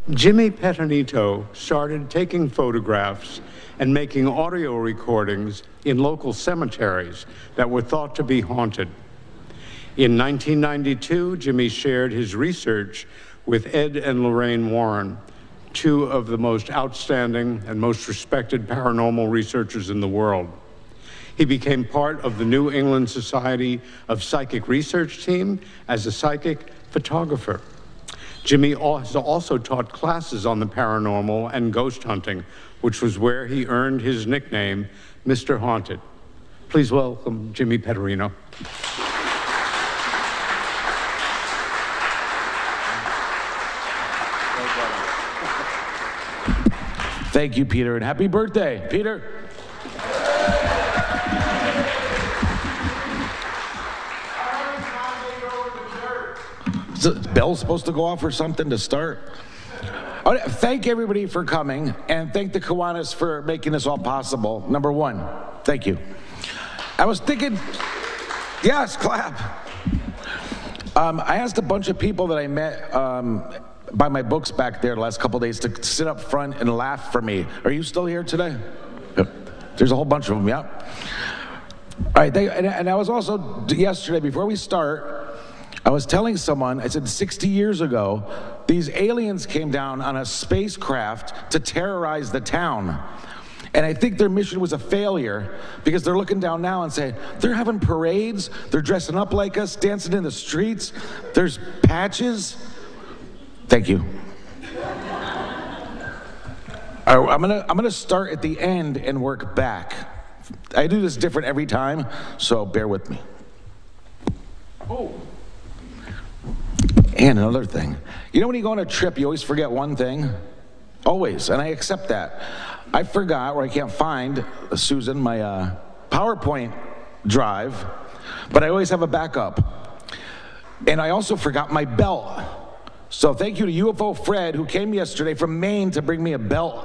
Jimmy Petonito started taking photographs and making audio recordings in local cemeteries that were thought to be haunted. In 1992, Jimmy shared his research with Ed and Lorraine Warren, two of the most outstanding and most respected paranormal researchers in the world. He became part of the New England Society of Psychic Research team as a psychic photographer. Jimmy has also taught classes on the paranormal and ghost hunting, which was where he earned his nickname, Mr. Haunted. Please welcome Jimmy Petorino. Thank you, Peter, and happy birthday, Peter. Is the bell supposed to go off or something to start? All right, thank everybody for coming, and thank the Kiwanis for making this all possible. Number one, thank you. I was thinking, yes, clap. I asked a bunch of people that I met by my books back there the last couple of days to sit up front and laugh for me. Are you still here today? There's a whole bunch of them, yeah. All right, and I was also, yesterday, before we start, I was telling someone, I said 60 years ago, these aliens came down on a spacecraft to terrorize the town. And I think their mission was a failure because they're looking down now and saying, they're having parades, they're dressing up like us, dancing in the streets, there's patches. Thank you. All right, I'm gonna start at the end and work back. I do this different every time, so bear with me. Oh. And another thing, you know when you go on a trip, you always forget one thing? Always, and I accept that. I forgot, or I can't find, Susan, my PowerPoint drive, but I always have a backup. And I also forgot my belt. So thank you to UFO Fred, who came yesterday from Maine to bring me a belt.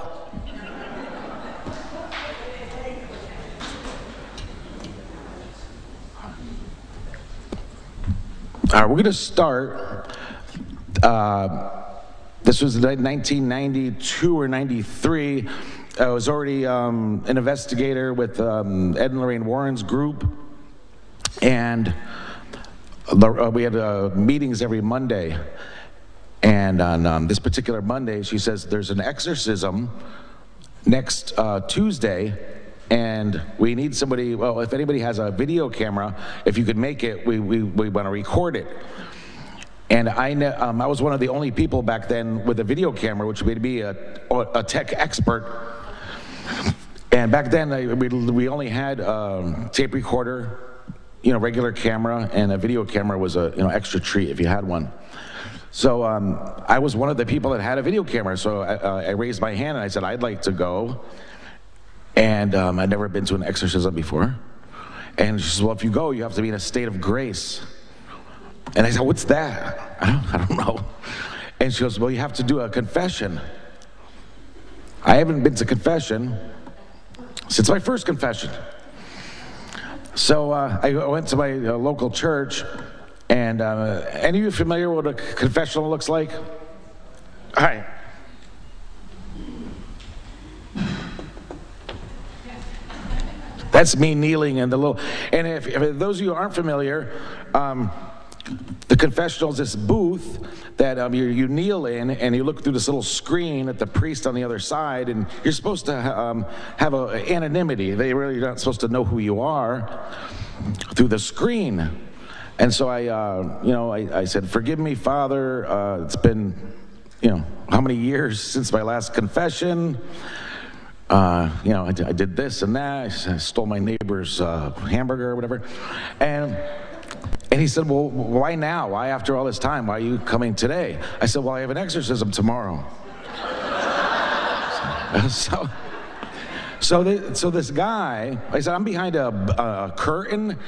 All right, we're gonna start. This was 1992 or 93. I was already an investigator with Ed and Lorraine Warren's group. And we had meetings every Monday. And on this particular Monday, she says, there's an exorcism next Tuesday, and we need somebody, well, if anybody has a video camera, if you could make it, we want to record it. And I was one of the only people back then with a video camera, which made me a tech expert. And back then, we only had a tape recorder, regular camera, and a video camera was a extra treat if you had one. So I was one of the people that had a video camera, so I raised my hand and I said, I'd like to go. And I'd never been to an exorcism before. And she says, well, if you go, you have to be in a state of grace. And I said, what's that? I don't know. And she goes, well, you have to do a confession. I haven't been to confession since my first confession. So I went to my local church, and any of you familiar with what a confessional looks like? Hi. That's me kneeling in the little, and if those of you who aren't familiar, the confessional is this booth that you kneel in, and you look through this little screen at the priest on the other side, and you're supposed to have anonymity. They really are not supposed to know who you are through the screen. And so I said, forgive me, Father. It's been, how many years since my last confession? I did this and that. I stole my neighbor's hamburger or whatever. And he said, well, why now? Why after all this time? Why are you coming today? I said, well, I have an exorcism tomorrow. So this guy, I said, I'm behind a curtain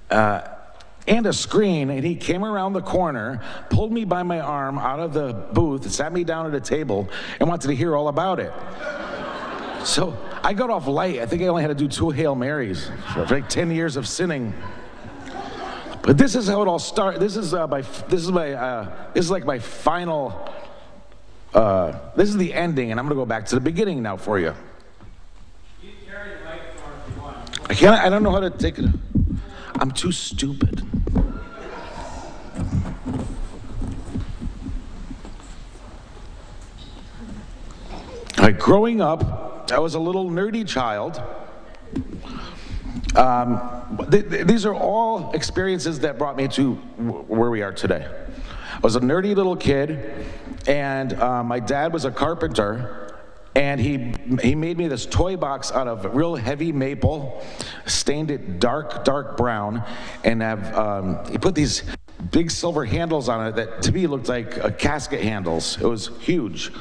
and a screen, and he came around the corner, pulled me by my arm out of the booth, sat me down at a table, and wanted to hear all about it. So I got off light. I think I only had to do 2 Hail Marys for like 10 years of sinning. But this is how it all started. This is like my final This is the ending, and I'm going to go back to the beginning now for you. You carry the microphone if you want. I can't. I don't know how to take it. I'm too stupid. Like growing up, I was a little nerdy child. These are all experiences that brought me to where we are today. I was a nerdy little kid, and my dad was a carpenter, and he made me this toy box out of real heavy maple, stained it dark brown, and he put these big silver handles on it that to me looked like casket handles. It was huge.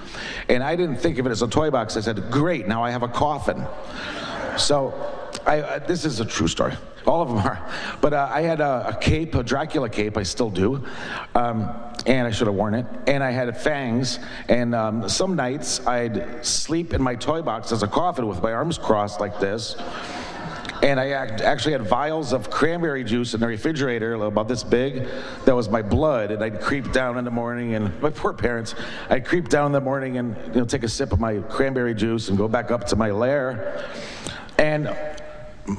And I didn't think of it as a toy box. I said, great, now I have a coffin. So this is a true story. All of them are. But I had a cape, a Dracula cape, I still do. And I should have worn it. And I had fangs. And some nights I'd sleep in my toy box as a coffin with my arms crossed like this. And I actually had vials of cranberry juice in the refrigerator, about this big. That was my blood. And I'd creep down in the morning, and my poor parents, I'd creep down in the morning and take a sip of my cranberry juice and go back up to my lair. And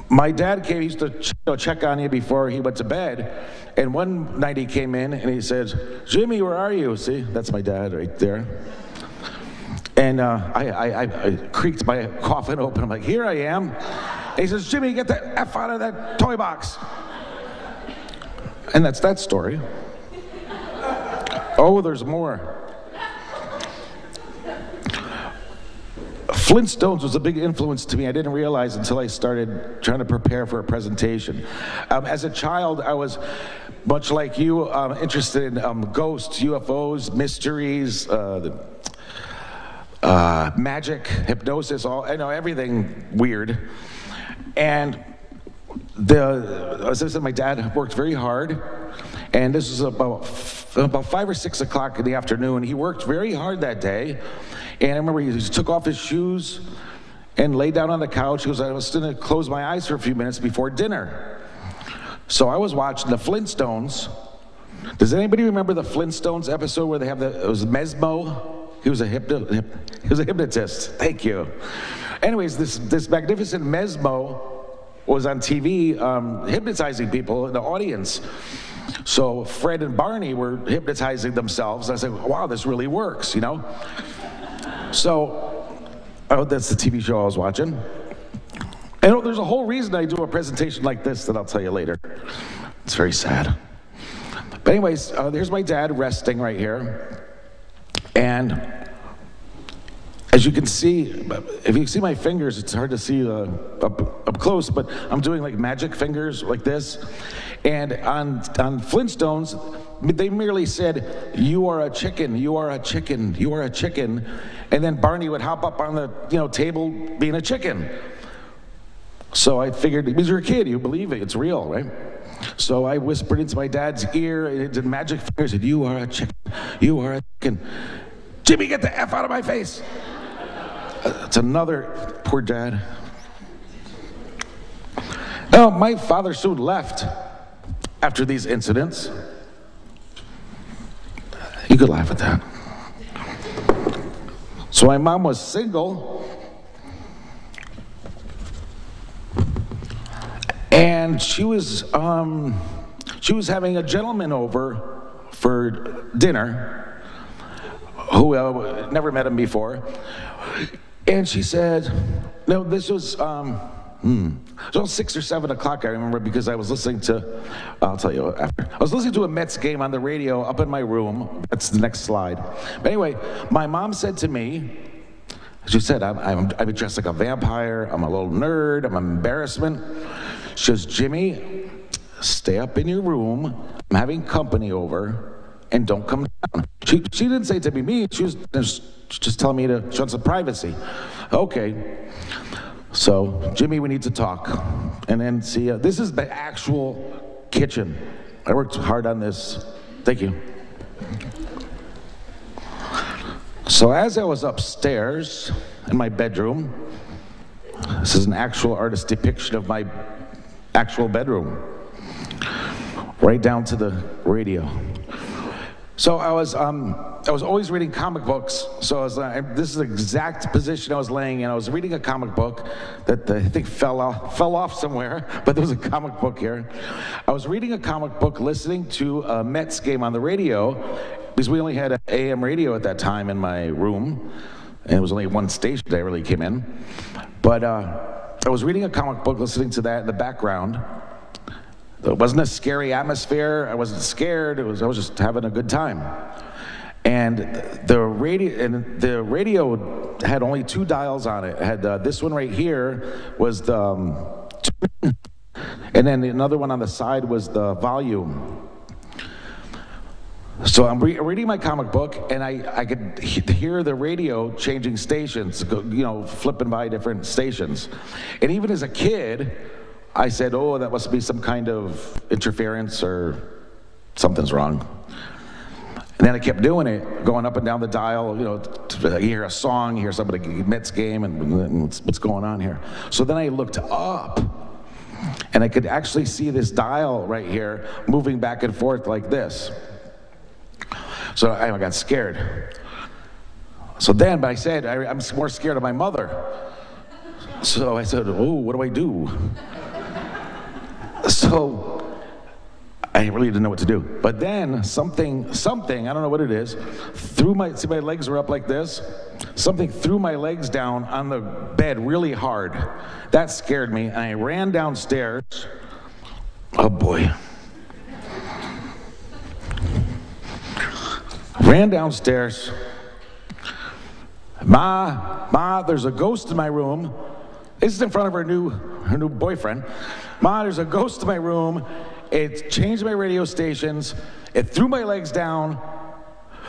my dad came, he used to check on you before he went to bed. And one night he came in and he said, Jimmy, where are you? See, that's my dad right there. And I creaked my coffin open. I'm like, here I am. And he says, Jimmy, get the F out of that toy box. And that's that story. Oh, there's more. Flintstones was a big influence to me. I didn't realize until I started trying to prepare for a presentation. As a child, I was, much like you, interested in ghosts, UFOs, mysteries, magic, hypnosis, everything weird. And as I said, my dad worked very hard, and this was about 5 or 6 o'clock in the afternoon. He worked very hard that day, and I remember he took off his shoes and laid down on the couch. He goes, I was going to close my eyes for a few minutes before dinner. So I was watching the Flintstones. Does anybody remember the Flintstones episode where they have it was Mesmo? He was a hypnotist. Thank you. Anyways, this magnificent Mesmo was on TV hypnotizing people in the audience. So Fred and Barney were hypnotizing themselves. I said, wow, this really works, So, that's the TV show I was watching. And there's a whole reason I do a presentation like this that I'll tell you later. It's very sad. But anyways, there's my dad resting right here. And as you can see, if you see my fingers, it's hard to see up close, but I'm doing like magic fingers like this. And on Flintstones, they merely said, you are a chicken, you are a chicken, you are a chicken. And then Barney would hop up on the table being a chicken. So I figured, because you're a kid, you believe it, it's real, right? So I whispered into my dad's ear, and it did magic fingers, said, you are a chicken, you are a chicken. Jimmy, get the F out of my face. It's another poor dad. Now, my father soon left after these incidents. You could laugh at that. So my mom was single, and she was having a gentleman over for dinner who never met him before. And she said, no, this was, it was 6 or 7 o'clock, I remember, because I was listening to, I'll tell you after. I was listening to a Mets game on the radio up in my room. That's the next slide. But anyway, my mom said to me, she said, I'm dressed like a vampire, I'm a little nerd, I'm an embarrassment. She says, Jimmy, stay up in your room, I'm having company over, and don't come down. She didn't say it to be me, she was just telling me to show some privacy. Okay. So, Jimmy, we need to talk. And then see, this is the actual kitchen. I worked hard on this. Thank you. So as I was upstairs in my bedroom, this is an actual artist depiction of my actual bedroom, right down to the radio. So I was always reading comic books. So I was this is the exact position I was laying in. I was reading a comic book that I think fell off somewhere, but there was a comic book here. I was reading a comic book, listening to a Mets game on the radio, because we only had an AM radio at that time in my room, and it was only one station that really came in. But I was reading a comic book, listening to that in the background. It wasn't a scary atmosphere. I wasn't scared. I was just having a good time. And the radio had only 2 dials on it. It had this one right here was the, and then another one on the side was the volume. So I'm reading my comic book, and I could hear the radio changing stations, flipping by different stations. And even as a kid, I said, oh, that must be some kind of interference or something's wrong. And then I kept doing it, going up and down the dial, you hear a song, you hear somebody Mets game, and what's going on here? So then I looked up, and I could actually see this dial right here moving back and forth like this. So I got scared. So then, but I said, I'm more scared of my mother. So I said, oh, what do I do? So I really didn't know what to do. But then something, I don't know what it is, see my legs were up like this. Something threw my legs down on the bed really hard. That scared me, and I ran downstairs. Oh boy. Ran downstairs. Ma, there's a ghost in my room. This is in front of her new boyfriend. Ma, there's a ghost in my room. It changed my radio stations. It threw my legs down.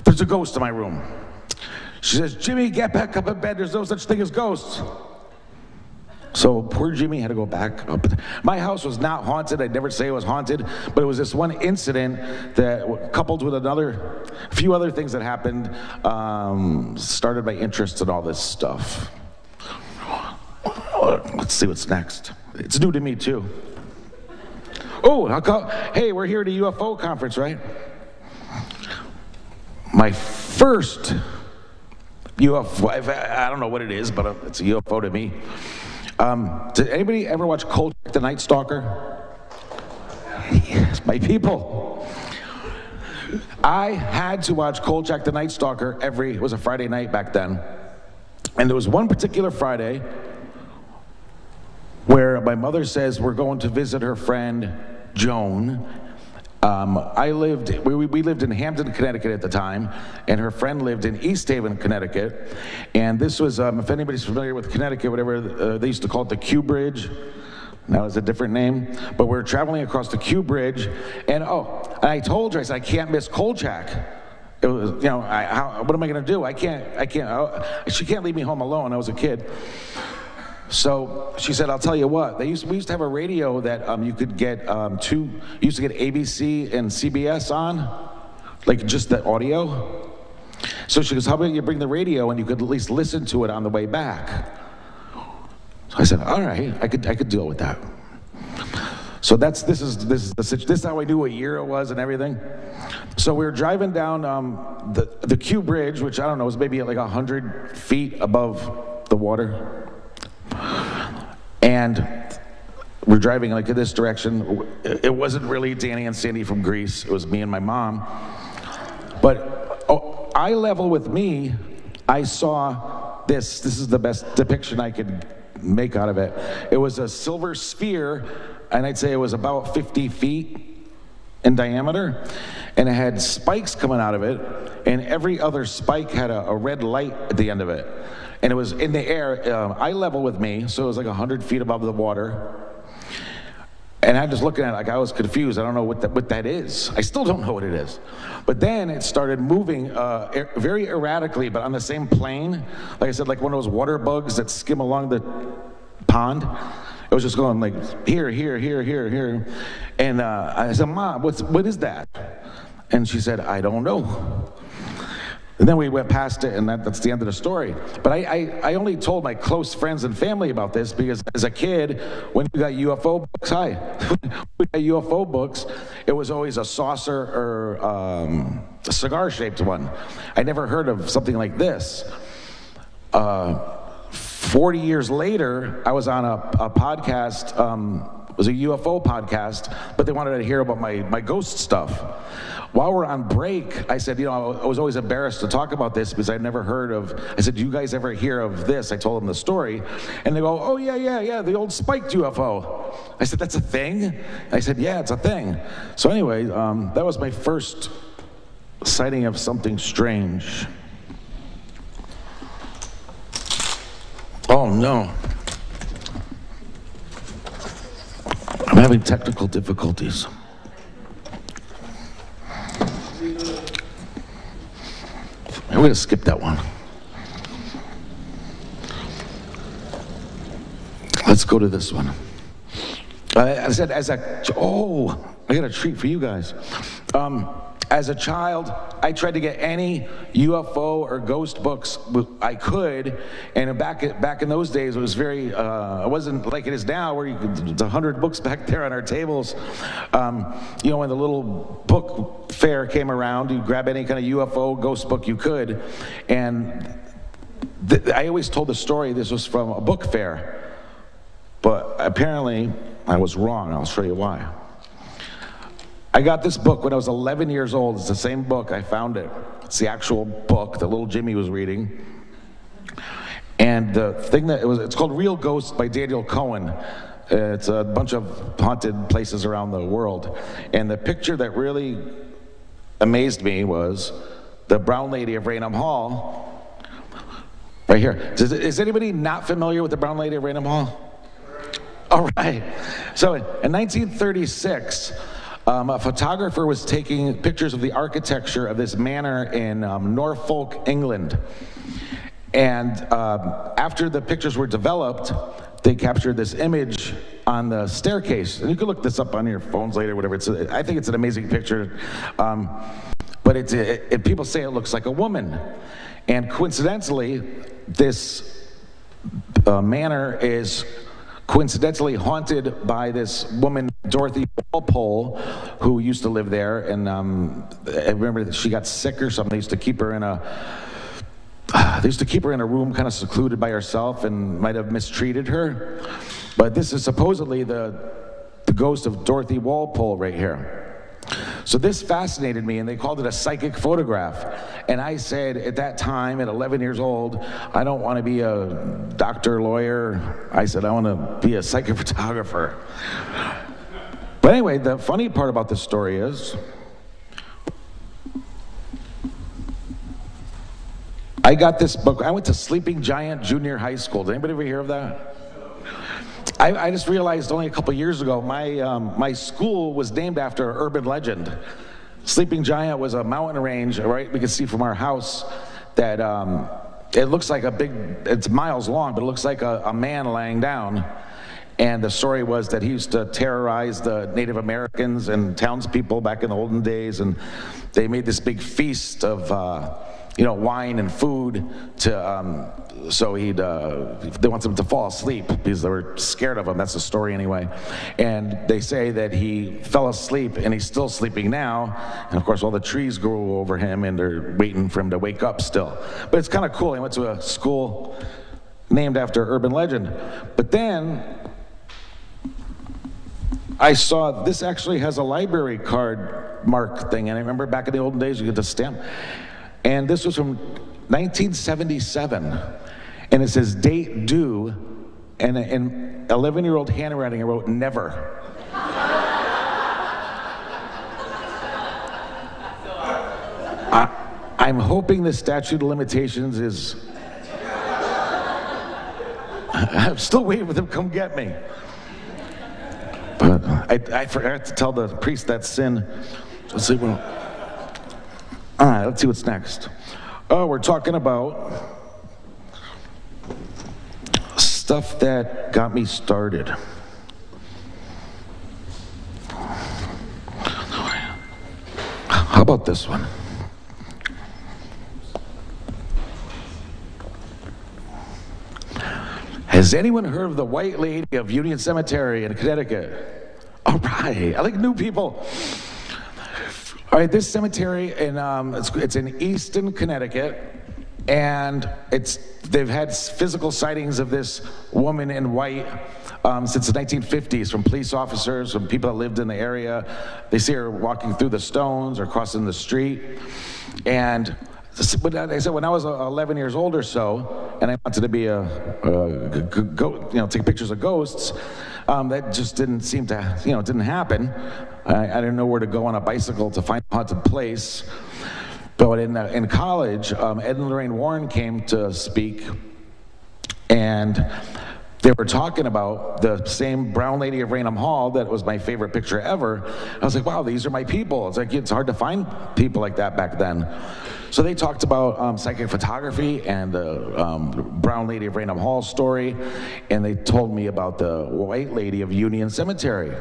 There's a ghost in my room. She says, Jimmy, get back up in bed. There's no such thing as ghosts. So poor Jimmy had to go back up. My house was not haunted. I'd never say it was haunted, but it was this one incident that, coupled with a few other things that happened, started my interest in all this stuff. Let's see what's next. It's new to me too. Oh, hey, we're here at a UFO conference, right? My first UFO, I don't know what it is, but it's a UFO to me. Did anybody ever watch Kolchak the Night Stalker? Yes, my people. I had to watch Kolchak the Night Stalker it was a Friday night back then. And there was one particular Friday where my mother says we're going to visit her friend, Joan. We lived in Hampton, Connecticut at the time, and her friend lived in East Haven, Connecticut. And this was, if anybody's familiar with Connecticut, whatever, they used to call it the Q Bridge. Now it's a different name. But we're traveling across the Q Bridge, and I told her, I said, I can't miss Kolchak. It was, what am I gonna do? I can't, she can't leave me home alone. I was a kid. So she said, I'll tell you what, we used to have a radio that you could get you used to get ABC and CBS on, like just the audio. So she goes, how about you bring the radio and you could at least listen to it on the way back? So I said, all right, I could deal with that. So this is how I knew what year it was and everything. So we were driving down the Q Bridge, which I don't know, was maybe like 100 feet above the water. And we're driving like in this direction. It wasn't really Danny and Sandy from Greece. It was me and my mom. But eye level with me, I saw this. This is the best depiction I could make out of it. It was a silver sphere, and I'd say it was about 50 feet in diameter. And it had spikes coming out of it, and every other spike had a red light at the end of it. And it was in the air, eye level with me, so it was like 100 feet above the water. And I'm just looking at it like I was confused. I don't know what that is. I still don't know what it is. But then it started moving very erratically, but on the same plane. Like I said, like one of those water bugs that skim along the pond. It was just going like here, here, here, here, here. And I said, Mom, what is that? And she said, I don't know. And then we went past it, and that's the end of the story. But I only told my close friends and family about this because as a kid, when you got UFO books, when we got UFO books, it was always a saucer or a cigar-shaped one. I never heard of something like this. 40 years later, I was on a podcast, it was a UFO podcast, but they wanted to hear about my ghost stuff. While we're on break, I said, I was always embarrassed to talk about this because I'd never heard of, I said, do you guys ever hear of this? I told them the story, and they go, oh yeah, the old spiked UFO. I said, that's a thing? I said, yeah, it's a thing. So anyway, that was my first sighting of something strange. Oh no. I'm having technical difficulties. I'm going to skip that one. Let's go to this one. I said, I got a treat for you guys. As a child, I tried to get any UFO or ghost books I could, and back in those days, it was very, it wasn't like it is now, where there's 100 books back there on our tables. When the little book fair came around, you grab any kind of UFO ghost book you could, and I always told the story this was from a book fair, but apparently I was wrong. I'll show you why. I got this book when I was 11 years old. It's the same book. I found it. It's the actual book that little Jimmy was reading. And the thing it's called Real Ghosts by Daniel Cohen. It's a bunch of haunted places around the world. And the picture that really amazed me was the Brown Lady of Raynham Hall. Right here. Is anybody not familiar with the Brown Lady of Raynham Hall? All right. So in 1936, a photographer was taking pictures of the architecture of this manor in Norfolk, England. And after the pictures were developed, they captured this image on the staircase. And you can look this up on your phones later, whatever. I think it's an amazing picture. But people say it looks like a woman. And coincidentally, this manor is coincidentally haunted by this woman, Dorothy Walpole, who used to live there, and I remember that she got sick or something. They used to keep her in a room kind of secluded by herself, and might have mistreated her. But this is supposedly the ghost of Dorothy Walpole right here. So this fascinated me, and they called it a psychic photograph. And I said, at that time, at 11 years old, I don't want to be a doctor, lawyer. I said, I want to be a psychic photographer. But anyway, the funny part about this story is, I got this book. I went to Sleeping Giant Junior High School. Did anybody ever hear of that? I just realized only a couple years ago, my school was named after an urban legend. Sleeping Giant was a mountain range, right? We could see from our house that it looks like it's miles long, but it looks like a man laying down. And the story was that he used to terrorize the Native Americans and townspeople back in the olden days, and they made this big feast of wine and food so they want them to fall asleep because they were scared of him. That's the story anyway. And they say that he fell asleep, and he's still sleeping now. And of course, all the trees grew over him, and they're waiting for him to wake up still. But it's kind of cool. He went to a school named after urban legend. But then I saw this actually has a library card mark thing. And I remember back in the olden days, you get the stamp. And this was from 1977. And it says date due, and in 11-year-old handwriting, I wrote never. I'm hoping the statute of limitations is... I'm still waiting for them to come get me. But I forgot to tell the priest that's sin. Let's see what... All right, let's see what's next. Oh, we're talking about stuff that got me started. How about this one? Has anyone heard of the White Lady of Union Cemetery in Connecticut? All right, I like new people. All All right, this cemetery it's in Easton, Connecticut, and they've had physical sightings of this woman in white since the 1950s from police officers, from people that lived in the area. They see her walking through the stones or crossing the street. And like I said, when I was 11 years old or so, and I wanted to be take pictures of ghosts, that just didn't seem to, it didn't happen. I didn't know where to go on a bicycle to find a haunted place. But in college, Ed and Lorraine Warren came to speak, and they were talking about the same Brown Lady of Raynham Hall that was my favorite picture ever. I was like, wow, these are my people. It's like, it's hard to find people like that back then. So they talked about psychic photography and the Brown Lady of Raynham Hall story, and they told me about the White Lady of Union Cemetery.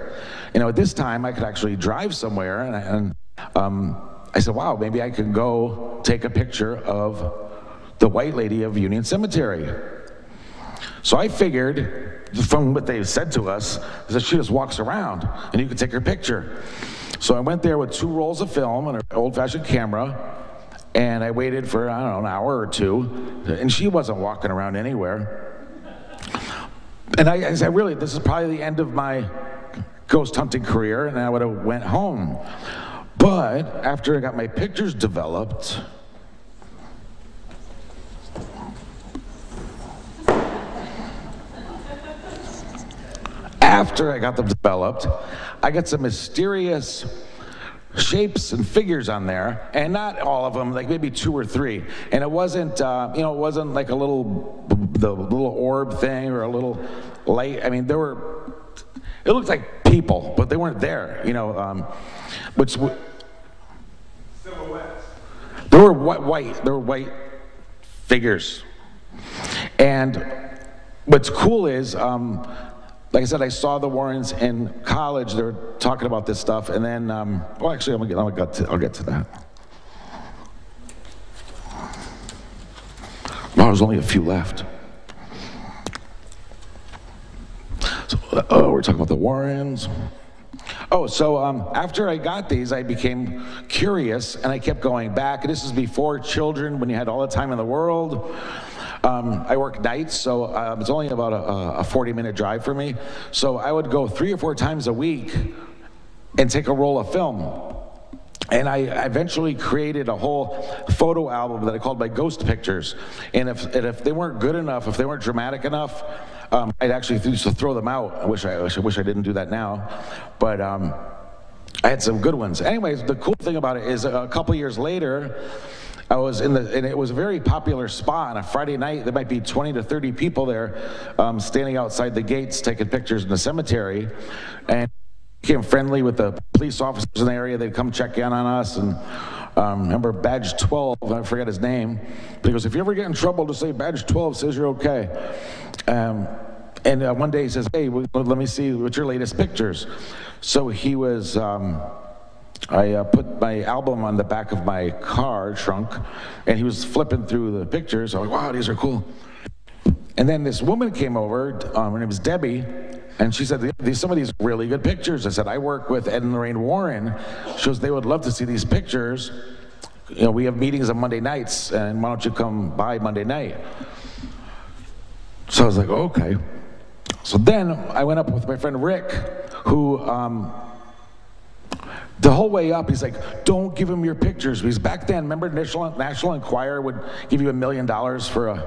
At this time, I could actually drive somewhere, and I said, wow, maybe I could go take a picture of the White Lady of Union Cemetery. So I figured, from what they said to us, is that she just walks around and you can take her picture. So I went there with 2 rolls of film and an old-fashioned camera, and I waited for, I don't know, an hour or 2, and she wasn't walking around anywhere. And I said, really, this is probably the end of my ghost hunting career, and I would have went home. But after I got my pictures developed, I got some mysterious shapes and figures on there, and not all of them, like maybe 2 or 3. And it wasn't, it wasn't like the little orb thing or a little light. I mean, it looked like people, but they weren't there, silhouettes. They were white figures. And what's cool is, like I said, I saw the Warrens in college. They were talking about this stuff, and then, actually, I'll get to that. Well, there's only a few left. So, we're talking about the Warrens. So after I got these, I became curious, and I kept going back. This is before children, when you had all the time in the world. I work nights, so it's only about a 40-minute drive for me. So I would go 3 or 4 times a week and take a roll of film. And I eventually created a whole photo album that I called my ghost pictures. And if they weren't good enough, if they weren't dramatic enough, I'd actually used to throw them out. I wish I didn't do that now. But I had some good ones. Anyways, the cool thing about it is a couple years later, I was and it was a very popular spot on a Friday night. There might be 20 to 30 people there standing outside the gates taking pictures in the cemetery. And became friendly with the police officers in the area. They'd come check in on us. And remember Badge 12, I forget his name, but he goes, if you ever get in trouble, just say Badge 12 says you're okay. And one day he says, hey, let me see what's your latest pictures. So he was, I put my album on the back of my car trunk, and he was flipping through the pictures. I was like, wow, these are cool. And then this woman came over, her name was Debbie, and she said, some of these really good pictures. I said, I work with Ed and Lorraine Warren. She goes, they would love to see these pictures. We have meetings on Monday nights, and why don't you come by Monday night? So I was like, okay. So then I went up with my friend Rick, who, the whole way up, he's like, don't give him your pictures. Because back then, remember National Enquirer would give you $1 million for a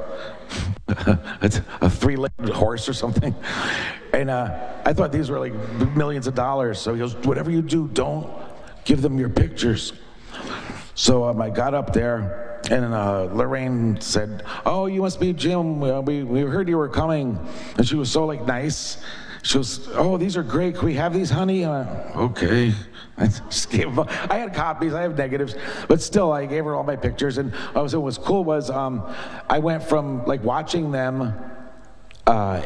3-legged horse or something? And I thought these were like millions of dollars. So he goes, whatever you do, don't give them your pictures. So I got up there, and Lorraine said, oh, you must be Jim. We heard you were coming. And she was so nice. She goes, oh, these are great. Can we have these, honey? Okay. I just gave them. I had copies. I have negatives. But still, I gave her all my pictures. And what was cool was I went from watching them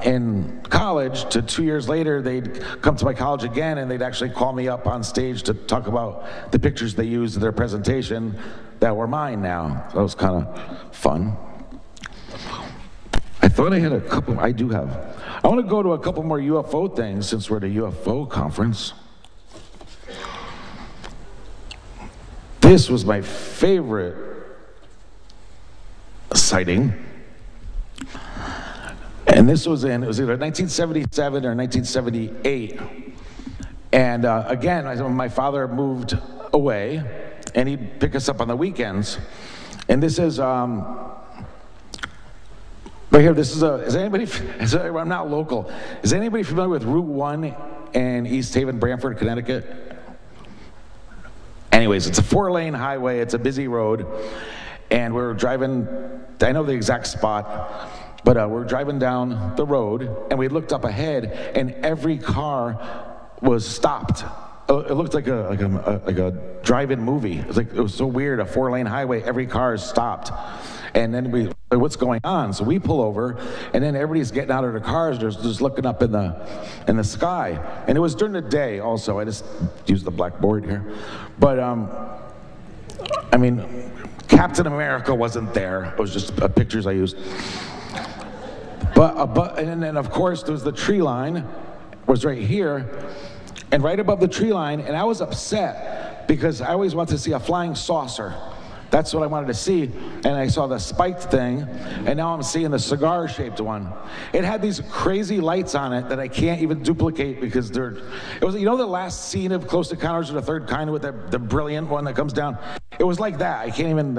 in college to 2 years later, they'd come to my college again, and they'd actually call me up on stage to talk about the pictures they used in their presentation that were mine now. So that was kind of fun. I thought I had a couple. I do have. I want to go to a couple more UFO things since we're at a UFO conference. This was my favorite sighting. And this was it was either 1977 or 1978. And again, my father moved away, and he'd pick us up on the weekends. And this is, right here, this is anybody, I'm not local. Is anybody familiar with Route 1 in East Haven, Brantford, Connecticut? Anyways, it's a 4-lane highway, it's a busy road, and we're driving, I know the exact spot, but we're driving down the road, and we looked up ahead, and every car was stopped. It looked like a drive-in movie. It was so weird, a 4-lane highway, every car is stopped. And then we, what's going on? So we pull over, and then everybody's getting out of their cars, they're just looking up in the sky. And it was during the day also, I just used the blackboard here. But, I mean, Captain America wasn't there. It was just pictures I used. And then of course, there was the tree line, was right here, and right above the tree line, and I was upset because I always wanted to see a flying saucer. That's what I wanted to see, and I saw the spiked thing, and now I'm seeing the cigar-shaped one. It had these crazy lights on it that I can't even duplicate because it was, you know, the last scene of Close Encounters of the Third Kind with the brilliant one that comes down? It was like that. I can't even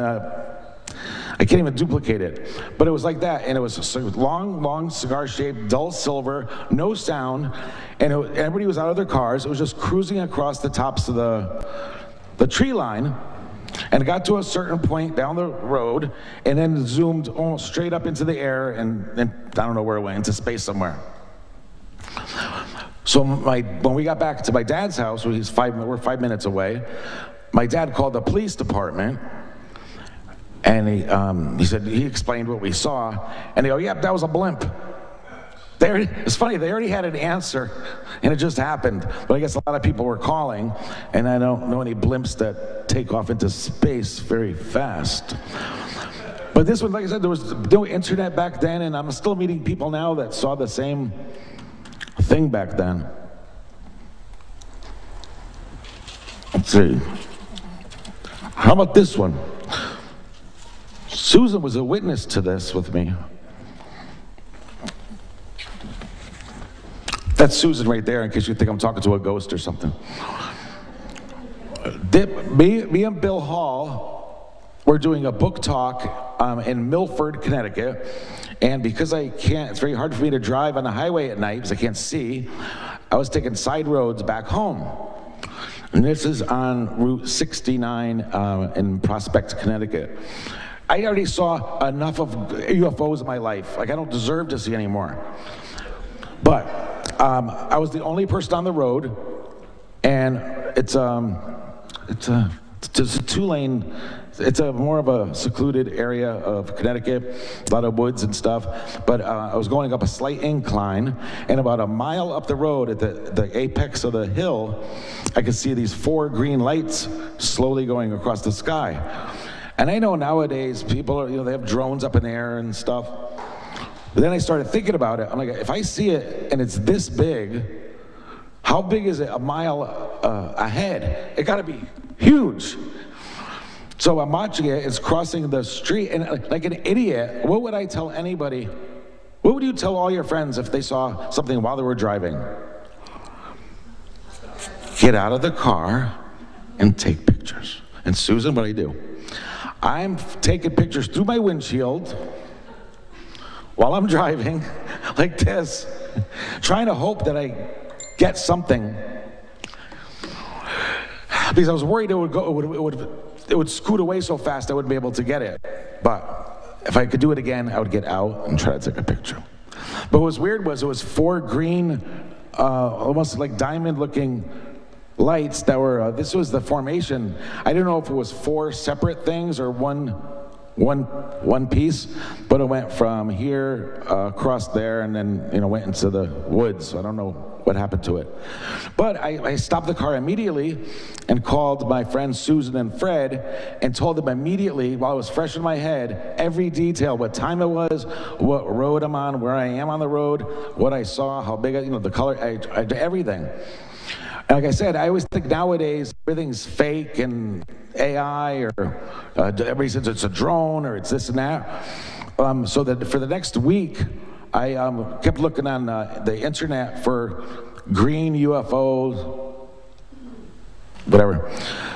duplicate it, but it was like that, and it was long cigar-shaped, dull silver, no sound, and everybody was out of their cars. It was just cruising across the tops of the tree line, and it got to a certain point down the road, and then zoomed almost straight up into the air, and I don't know where it went, into space somewhere. So when we got back to my dad's house, we're 5 minutes away, my dad called the police department. And he explained what we saw, and they go, yep, that was a blimp. It's funny, they already had an answer, and it just happened. But I guess a lot of people were calling, and I don't know any blimps that take off into space very fast. But this one, like I said, there was no internet back then, and I'm still meeting people now that saw the same thing back then. Let's see. How about this one? Susan was a witness to this with me. That's Susan right there, in case you think I'm talking to a ghost or something. Me and Bill Hall were doing a book talk in Milford, Connecticut, and because it's very hard for me to drive on the highway at night because I can't see, I was taking side roads back home. And this is on Route 69 in Prospect, Connecticut. I already saw enough of UFOs in my life. Like, I don't deserve to see any more. But I was the only person on the road, and it's a 2-lane. It's more of a secluded area of Connecticut, a lot of woods and stuff. But I was going up a slight incline, and about a mile up the road at the apex of the hill, I could see these 4 green lights slowly going across the sky. And I know nowadays people are, they have drones up in the air and stuff. But then I started thinking about it. I'm like, if I see it and it's this big, how big is it a mile ahead? It got to be huge. So I'm watching it. It's crossing the street, and like an idiot, what would I tell anybody? What would you tell all your friends if they saw something while they were driving? Get out of the car and take pictures. And Susan, what do I do? I'm taking pictures through my windshield while I'm driving like this, trying to hope that I get something. Because I was worried it would scoot away so fast I wouldn't be able to get it. But if I could do it again, I would get out and try to take a picture. But what was weird was it was 4 green, almost like diamond-looking lights that were, this was the formation. I didn't know if it was 4 separate things or one piece, but it went from here across there and then went into the woods. I don't know what happened to it. But I stopped the car immediately and called my friends Susan and Fred and told them immediately, while it was fresh in my head, every detail, what time it was, what road I'm on, where I am on the road, what I saw, how big, the color, everything. And like I said, I always think nowadays everything's fake and AI, or everybody says it's a drone or it's this and that. So that for the next week, I kept looking on the internet for green UFOs, whatever.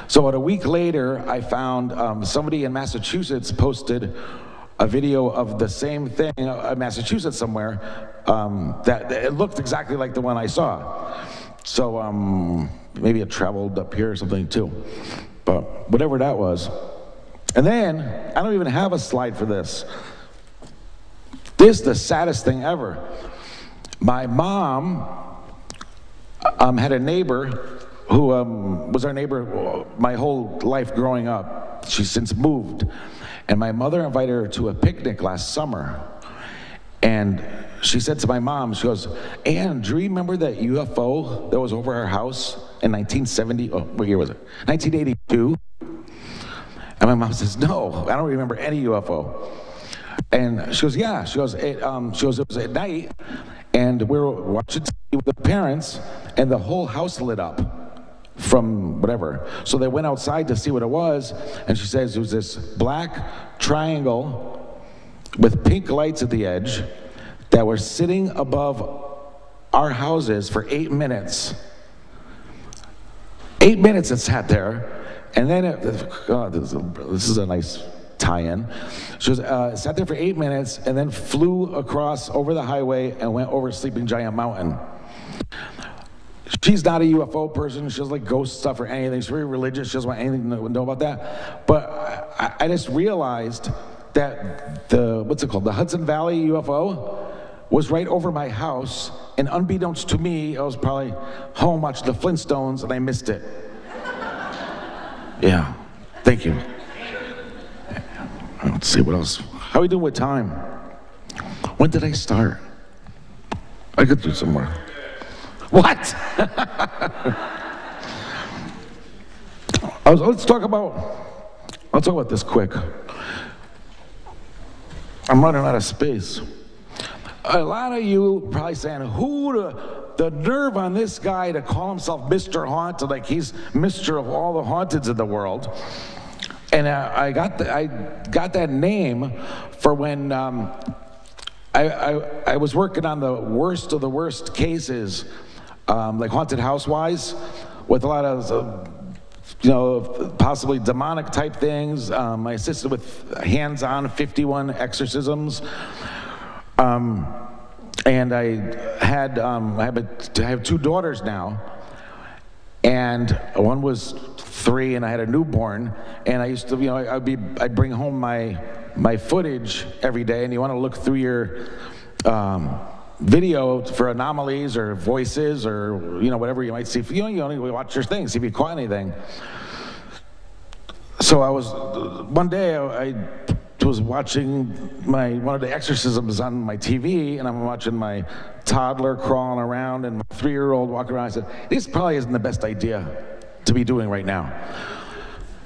So about a week later, I found somebody in Massachusetts posted a video of the same thing in Massachusetts somewhere that it looked exactly like the one I saw. So maybe it traveled up here or something too, but whatever that was. And then, I don't even have a slide for this. This is the saddest thing ever. My mom had a neighbor who was our neighbor my whole life growing up. She's since moved. And my mother invited her to a picnic last summer. And she said to my mom, she goes, "Ann, do you remember that UFO that was over our house in 1970? Oh, what year was it? 1982? And my mom says, "No, I don't remember any UFO." And she goes, "Yeah." She goes, it was at night, and we were watching TV with the parents, and the whole house lit up from whatever. So they went outside to see what it was, and she says it was this black triangle with pink lights at the edge that were sitting above our houses for 8 minutes. 8 minutes it sat there, and then this is a nice tie-in. She was, sat there for 8 minutes and then flew across over the highway and went over Sleeping Giant Mountain. She's not a UFO person. She doesn't like ghost stuff or anything. She's very religious. She doesn't want anything to know about that. But I just realized that the Hudson Valley UFO was right over my house, and unbeknownst to me, I was probably home watching the Flintstones and I missed it. Yeah, thank you. Let's see what else. How are we doing with time? When did I start? I could do some more. What? I'll talk about this quick. I'm running out of space. A lot of you probably saying, who the nerve on this guy to call himself Mr. Haunted, like he's Mr. of all the haunteds in the world. And I got that name for when I was working on the worst of the worst cases, like haunted house-wise, with a lot of possibly demonic type things. I assisted with hands-on 51 exorcisms. And I have 2 daughters now, and one was 3, and I had a newborn. And I used to, I'd bring home my footage every day, and you want to look through your video for anomalies or voices or whatever you might see. You only watch your things, see if you caught anything. So one day I was watching one of the exorcisms on my TV, and I'm watching my toddler crawling around and my 3-year-old walking around. I said, this probably isn't the best idea to be doing right now.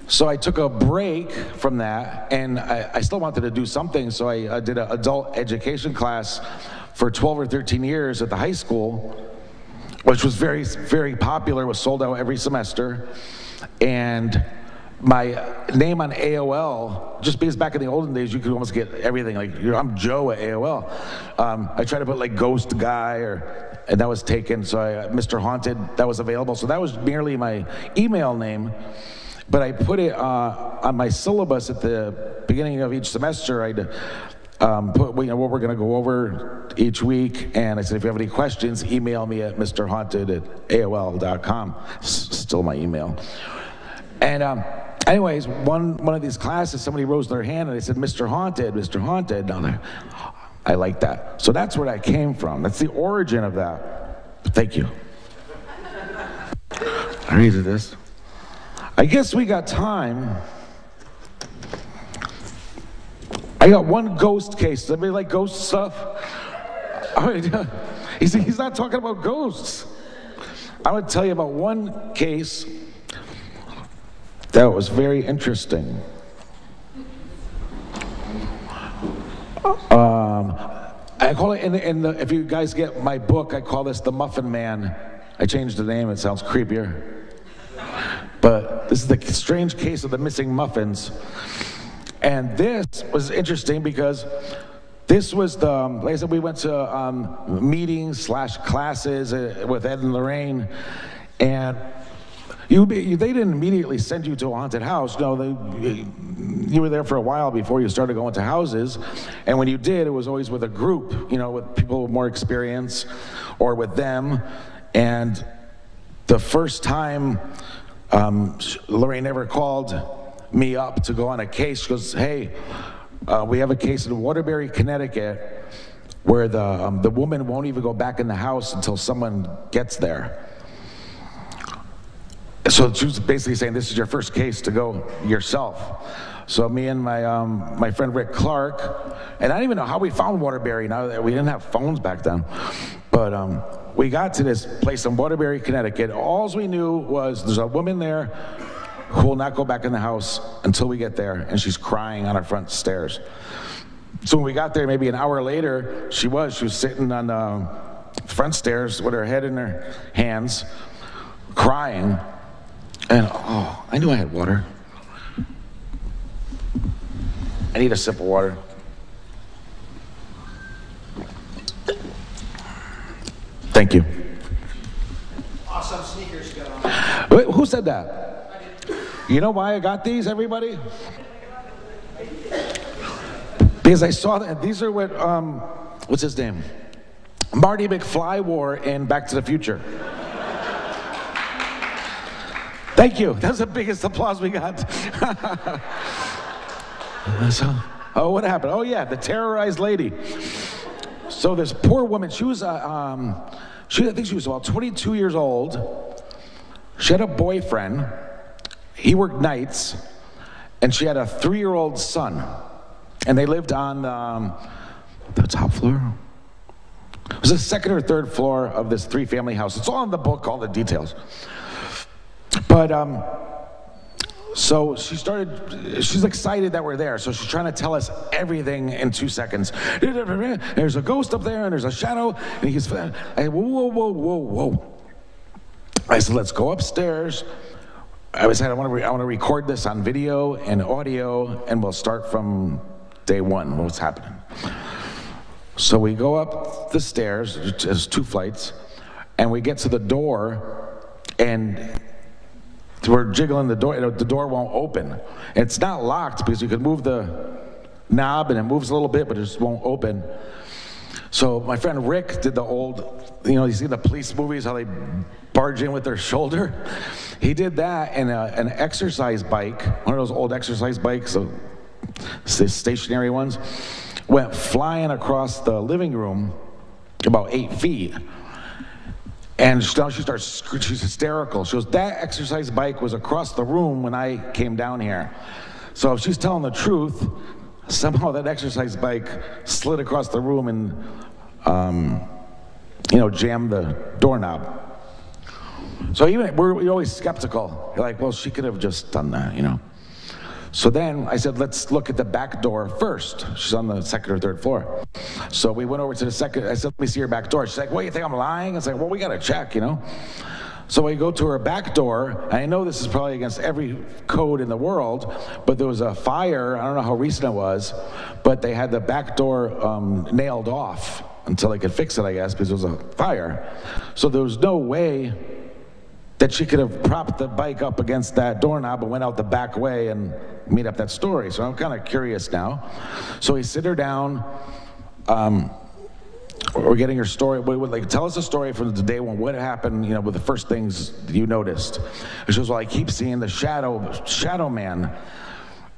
So I took a break from that, and I still wanted to do something, so I did an adult education class for 12 or 13 years at the high school, which was very, very popular, was sold out every semester. And my name on AOL, just because back in the olden days, you could almost get everything, like, I'm Joe at AOL. I tried to put like Ghost Guy, and that was taken, so Mr. Haunted, that was available. So that was merely my email name, but I put it on my syllabus at the beginning of each semester. I'd put what we're gonna go over each week, and I said, if you have any questions, email me at mrhaunted@aol.com. Still my email. And anyways, one of these classes, somebody rose their hand and they said, Mr. Haunted, Mr. Haunted. And I like that. So that's where that came from. That's the origin of that. Thank you. I read this. I guess we got time. I got one ghost case. Does anybody like ghost stuff? He's not talking about ghosts. I would tell you about one case that was very interesting. I call it, if you guys get my book, I call this the Muffin Man. I changed the name, it sounds creepier. But this is the strange case of the missing muffins. And this was interesting because this was the, like I said, we went to meetings / classes with Ed and Lorraine, and they didn't immediately send you to a haunted house. No, you were there for a while before you started going to houses, and when you did, it was always with a group, with people with more experience, or with them. And the first time Lorraine ever called me up to go on a case, she goes, hey, we have a case in Waterbury, Connecticut, where the woman won't even go back in the house until someone gets there. So she was basically saying, this is your first case to go yourself. So me and my friend Rick Clark, and I don't even know how we found Waterbury. Now that we didn't have phones back then, but we got to this place in Waterbury, Connecticut. All we knew was there's a woman there who will not go back in the house until we get there, and she's crying on our front stairs. So when we got there, maybe an hour later, she was sitting on the front stairs with her head in her hands, crying. And I knew I had water. I need a sip of water. Thank you. Awesome sneakers you got on. Wait, who said that? You know why I got these, everybody? Because I saw that these are what, what's his name? Marty McFly wore in Back to the Future. Thank you. That's the biggest applause we got. So, what happened? Oh yeah, the terrorized lady. So this poor woman, she was, I think she was about 22 years old. She had a boyfriend. He worked nights, and she had a 3-year-old son. And they lived on the top floor. It was the 2nd or 3rd floor of this 3-family house. It's all in the book, all the details. But so she's excited that we're there. So she's trying to tell us everything in 2 seconds. There's a ghost up there and there's a shadow. And I said, whoa. I said, let's go upstairs. I said, I want to record this on video and audio, and we'll start from day one, what's happening. So we go up the stairs, there's 2 flights, and we get to the door, and we're jiggling the door, the door won't open. It's not locked because you can move the knob and it moves a little bit, but it just won't open. So my friend Rick did the old, you see the police movies, how they barge in with their shoulder? He did that, and an exercise bike, one of those old exercise bikes, stationary ones, went flying across the living room about 8 feet. And now she starts, she's hysterical. She goes, that exercise bike was across the room when I came down here. So if she's telling the truth, somehow that exercise bike slid across the room and, jammed the doorknob. So we're always skeptical. You're like, well, she could have just done that, So then I said, let's look at the back door first. She's on the 2nd or 3rd floor. So we went over to the 2nd. I said, let me see her back door. She's like, what, you think I'm lying? I was like, well, we got to check, So we go to her back door. And I know this is probably against every code in the world, but there was a fire. I don't know how recent it was, but they had the back door nailed off until they could fix it, I guess, because it was a fire. So there was no way that she could have propped the bike up against that doorknob and went out the back way and made up that story. So I'm kind of curious now. So we sit her down. We're getting her story. Tell us a story from the day when what happened, with the first things you noticed. And she goes, well, I keep seeing the shadow man.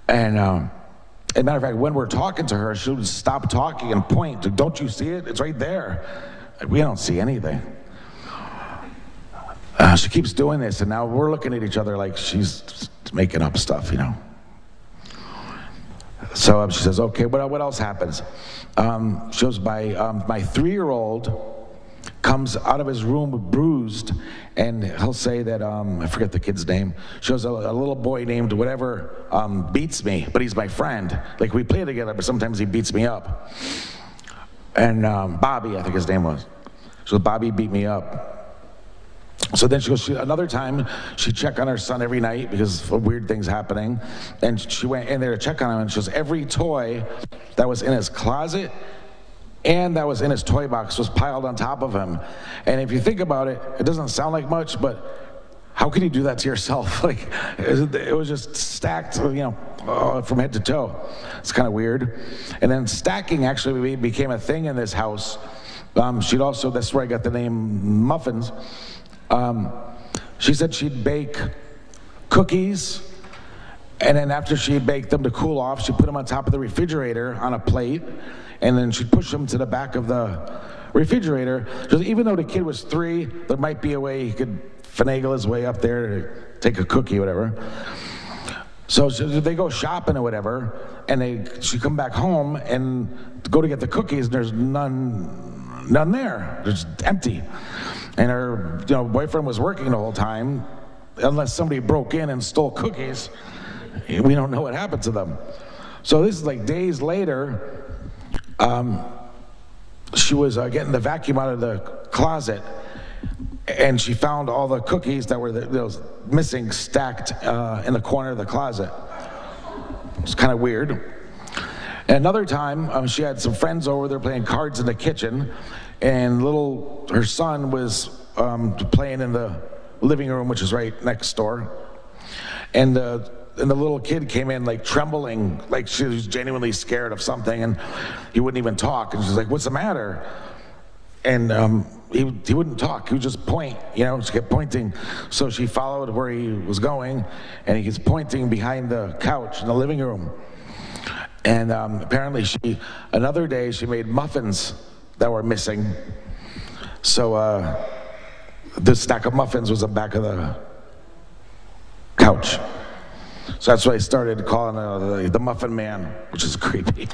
And as a matter of fact, when we're talking to her, she would stop talking and point. Don't you see it? It's right there. We don't see anything. She keeps doing this, and now we're looking at each other like she's making up stuff, So she says, okay, what else happens? She goes, my 3-year-old comes out of his room bruised, and he'll say that, I forget the kid's name. She goes, a little boy named whatever beats me, but he's my friend. Like, we play together, but sometimes he beats me up. And Bobby, I think his name was. She goes, Bobby beat me up. So then she goes, another time, she checked on her son every night because of weird things happening. And she went in there to check on him, and she goes, every toy that was in his closet and that was in his toy box was piled on top of him. And if you think about it, it doesn't sound like much, but how can you do that to yourself? Like, it was just stacked, from head to toe. It's kind of weird. And then stacking actually became a thing in this house. That's where I got the name Muffins. She said she'd bake cookies, and then after she'd bake them to cool off, she'd put them on top of the refrigerator on a plate, and then she'd push them to the back of the refrigerator. Because even though the kid was 3, there might be a way he could finagle his way up there to take a cookie or whatever. So they go shopping or whatever, and she come back home and go to get the cookies, and there's none there. There's empty. And her boyfriend was working the whole time. Unless somebody broke in and stole cookies, we don't know what happened to them. So this is like days later. She was getting the vacuum out of the closet, and she found all the cookies that were missing stacked in the corner of the closet. It's kind of weird. And another time, she had some friends over there playing cards in the kitchen, and her son was playing in the living room, which is right next door. And the little kid came in like trembling, like she was genuinely scared of something, and he wouldn't even talk. And she's like, "What's the matter?" And he wouldn't talk. He would just point, she kept pointing. So she followed where he was going, and he was pointing behind the couch in the living room. And apparently another day she made muffins that were missing. So the stack of muffins was on the back of the couch. So that's why I started calling the Muffin Man, which is creepy.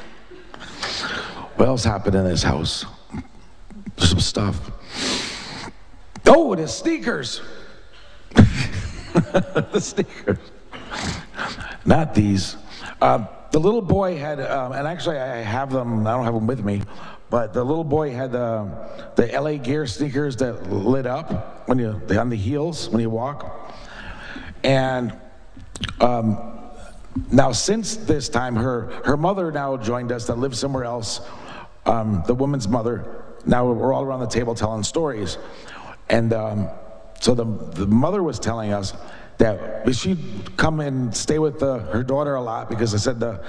What else happened in this house? Some stuff. Oh, the sneakers. The sneakers. Not these. The little boy had, and actually I have them, I don't have them with me, but the little boy had the LA Gear sneakers that lit up on the heels when you walk. And now since this time, her mother now joined us that lives somewhere else, the woman's mother. Now we're all around the table telling stories. And so the mother was telling us that she'd come and stay with her daughter a lot because I said the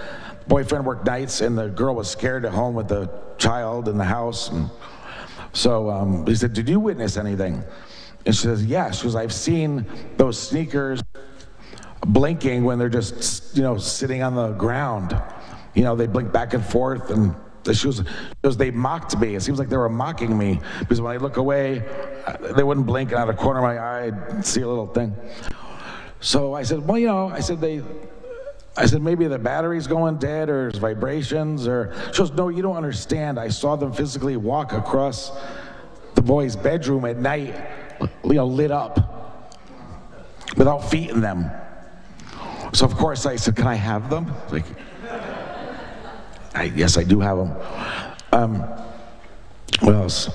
boyfriend worked nights and the girl was scared at home with the child in the house. And so he said, "Did you witness anything?" And she says, "Yeah." She goes, "I've seen those sneakers blinking when they're just, sitting on the ground. They blink back and forth." And she goes, "They mocked me. It seems like they were mocking me because when I look away, they wouldn't blink, and out of the corner of my eye, I'd see a little thing." So I said, "Well, I said maybe the battery's going dead or there's vibrations or." She goes, "No, you don't understand. I saw them physically walk across the boy's bedroom at night, lit up, without feet in them." So of course I said, "Can I have them?" Like, yes, I do have them. What else?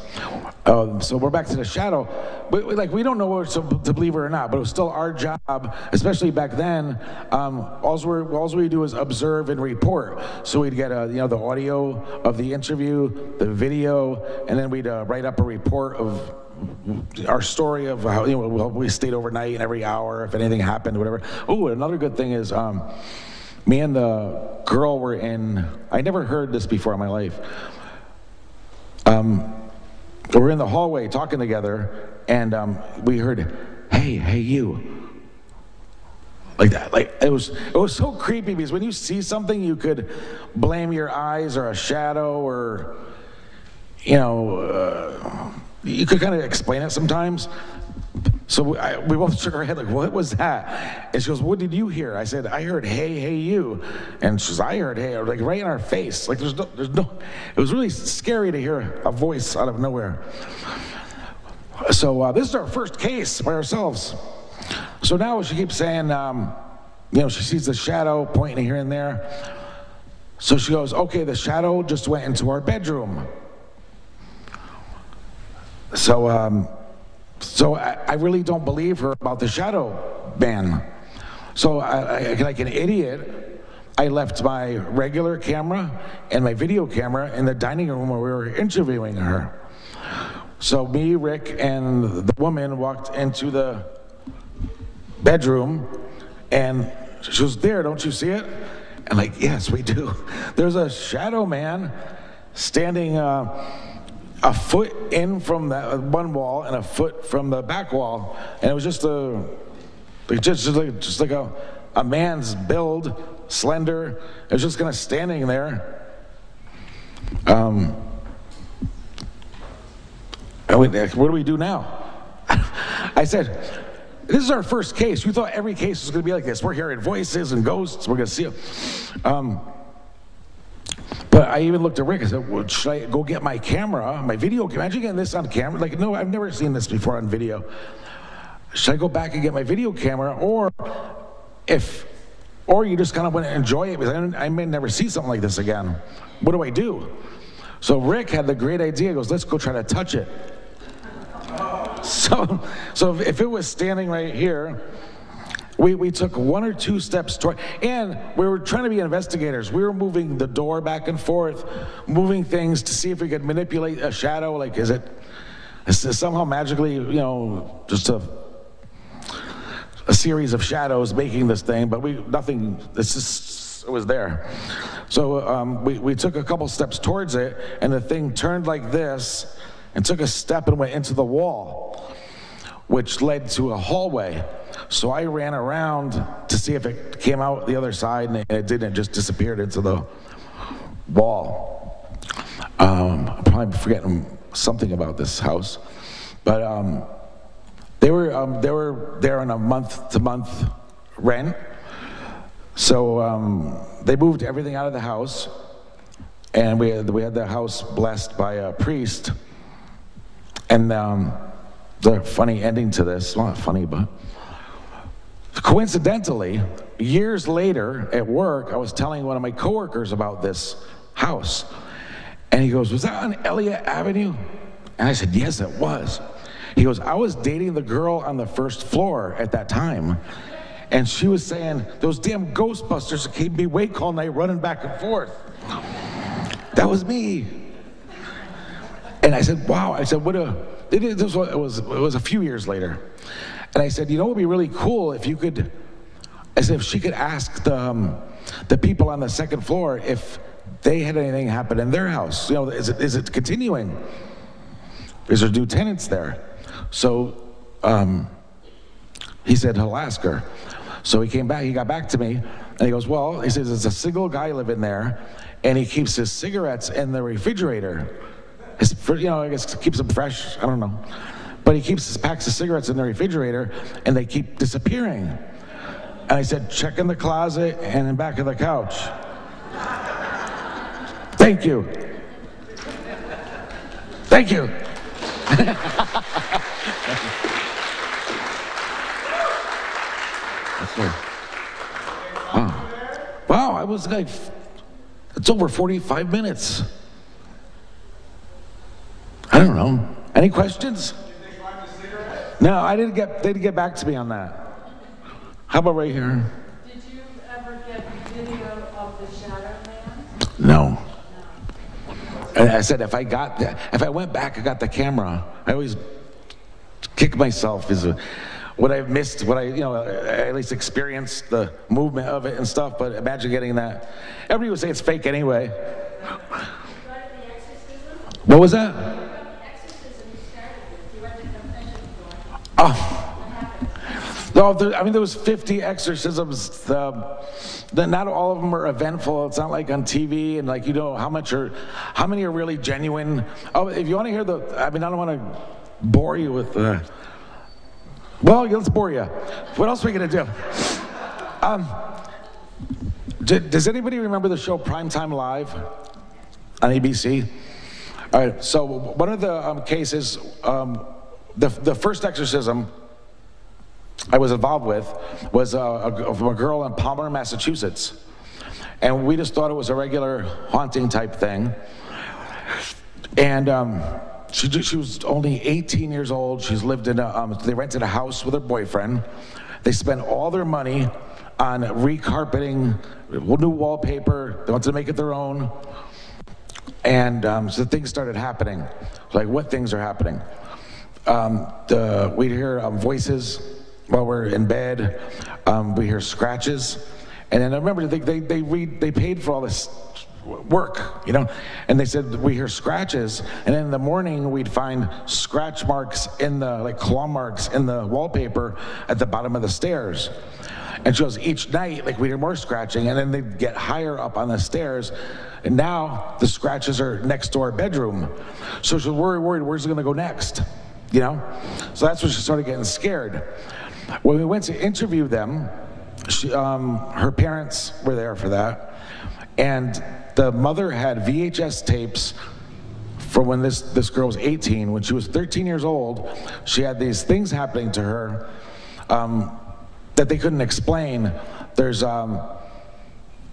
So we're back to the shadow. We don't know whether to believe it or not, but it was still our job, especially back then. All we do is observe and report. So we'd get the audio of the interview, the video, and then we'd write up a report of our story of how we stayed overnight and every hour if anything happened, whatever. Oh, another good thing is me and the girl were in. I never heard this before in my life. We're in the hallway talking together, and we heard, hey, you. Like that. Like it was so creepy because when you see something, you could blame your eyes or a shadow or, you could kind of explain it sometimes. So we both shook our head like, "What was that?" And she goes, "What did you hear?" I said, "I heard, hey, you." And she goes, "I heard, hey," like right in our face. Like there's no, it was really scary to hear a voice out of nowhere. So this is our first case by ourselves. So now she keeps saying, she sees the shadow pointing here and there. So she goes, "Okay, the shadow just went into our bedroom." So So I really don't believe her about the shadow man. So like an idiot, I left my regular camera and my video camera in the dining room where we were interviewing her. So me, Rick, and the woman walked into the bedroom, and she was there, don't you see it? And like, yes, we do. There's a shadow man standing a foot in from that one wall and a foot from the back wall, and it was just like a man's build, slender. It was just kind of standing there. What do we do now? I said, this is our first case. We thought every case was going to be like this. We're hearing voices and ghosts. We're going to see them. But I even looked at Rick. I said, well, should I go get my camera, my video camera? Imagine getting this on camera. Like, no, I've never seen this before on video. Should I go back and get my video camera? Or you just kind of want to enjoy it because I may never see something like this again. What do I do? So Rick had the great idea. He goes, let's go try to touch it. So if it was standing right here, we took one or two steps toward, and we were trying to be investigators. We were moving the door back and forth, moving things to see if we could manipulate a shadow. Like, is it somehow magically, just a series of shadows making this thing? But nothing. It was there. So we took a couple steps towards it, and the thing turned like this, and took a step and went into the wall, which led to a hallway. So I ran around to see if it came out the other side, and it didn't. It just disappeared into the wall. I'm probably forgetting something about this house, but they were there on a month-to-month rent. So they moved everything out of the house, and we had the house blessed by a priest. And the funny ending to this, well, not funny, but coincidentally, years later at work, I was telling one of my coworkers about this house. And he goes, was that on Elliott Avenue? And I said, yes, it was. He goes, I was dating the girl on the first floor at that time. And she was saying, those damn Ghostbusters that keep me awake all night running back and forth. That was me. And I said, wow. I said, it was a few years later. And I said, what would be really cool if you could, I said, if she could ask the people on the second floor if they had anything happen in their house. Is it continuing? Is there new tenants there? So he said, he'll ask her. So he got back to me, and he goes, well, he says, there's a single guy living there, and he keeps his cigarettes in the refrigerator. I guess keeps them fresh, I don't know. But he keeps his packs of cigarettes in the refrigerator, and they keep disappearing. And I said, check in the closet and in back of the couch. Thank you. Thank you. Wow, I was like, it's over 45 minutes. I don't know. Any questions? Did they find the cigarette? No, they didn't get back to me on that. How about right here? Did you ever get video of the shadow man? No. And I said, if I went back and got the camera, I always kick myself what I've missed, I at least experienced the movement of it and stuff, but imagine getting that. Everybody would say it's fake anyway. What was that? Oh. No, there was 50 exorcisms. Not all of them are eventful. It's not like on TV and how many are really genuine. Oh, if you want to hear I don't want to bore you with well, let's bore you. What else are we gonna do? Does anybody remember the show Primetime Live on ABC? All right, so one of the cases, the first exorcism I was involved with was of a girl in Palmer, Massachusetts. And we just thought it was a regular haunting type thing. And she was only 18 years old. She's lived in they rented a house with her boyfriend. They spent all their money on recarpeting, new wallpaper. They wanted to make it their own. And so things started happening. Like, what things are happening? We'd hear voices while we're in bed. We hear scratches. And then I remember they paid for all this work, you know? And they said, we hear scratches. And then in the morning, we'd find scratch marks like claw marks in the wallpaper at the bottom of the stairs. And she goes, each night, like, we'd hear more scratching, and then they'd get higher up on the stairs. And now the scratches are next to our bedroom. So she was worried, where's it gonna go next? You know? So that's when she started getting scared. When we went to interview them, her parents were there for that. And the mother had VHS tapes from when this girl was 18. When she was 13 years old, she had these things happening to her that they couldn't explain. There's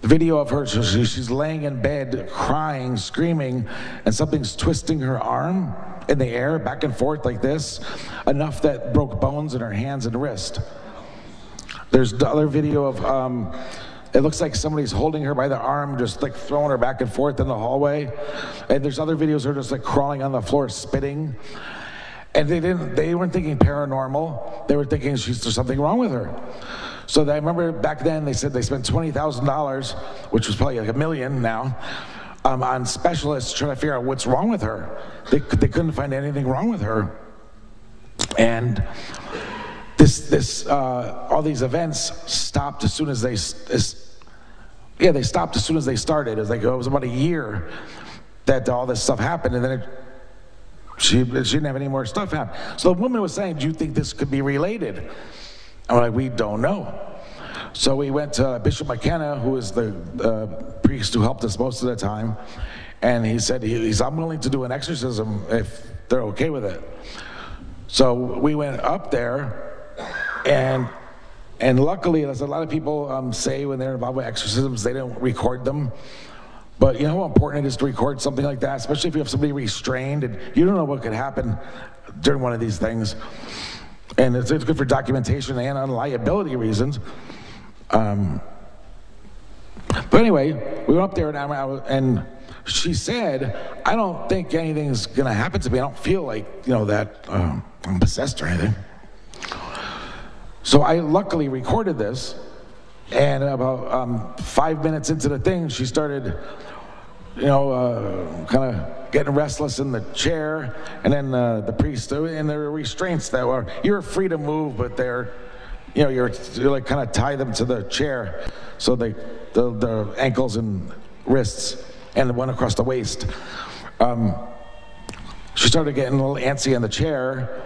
video of her, she's laying in bed, crying, screaming, and something's twisting her arm in the air, back and forth like this, enough that broke bones in her hands and wrist. There's the other video of, it looks like somebody's holding her by the arm, just like throwing her back and forth in the hallway. And there's other videos of her just like crawling on the floor, spitting. And they weren't thinking paranormal. They were thinking there's something wrong with her. So I remember back then they said they spent $20,000, which was probably like $1 million now, on specialists trying to figure out what's wrong with her. They couldn't find anything wrong with her. And all these events stopped as soon as they stopped as soon as they started. It was about a year that all this stuff happened, and then she didn't have any more stuff happen. So the woman was saying, do you think this could be related? I'm like, we don't know. So we went to Bishop McKenna, who is the priest who helped us most of the time, and he said, I'm willing to do an exorcism if they're okay with it. So we went up there, and luckily, as a lot of people say when they're involved with exorcisms, they don't record them. But you know how important it is to record something like that, especially if you have somebody restrained and you don't know what could happen during one of these things. And it's good for documentation and on liability reasons. But anyway, we went up there and she said, I don't think anything's gonna happen to me. I don't feel like, that I'm possessed or anything. So I luckily recorded this, and about 5 minutes into the thing, she started, kind of getting restless in the chair, and then the priest, and there were restraints that were, you're free to move, but they're, you're like kind of tie them to the chair, so the ankles and wrists, and the one across the waist. She started getting a little antsy in the chair,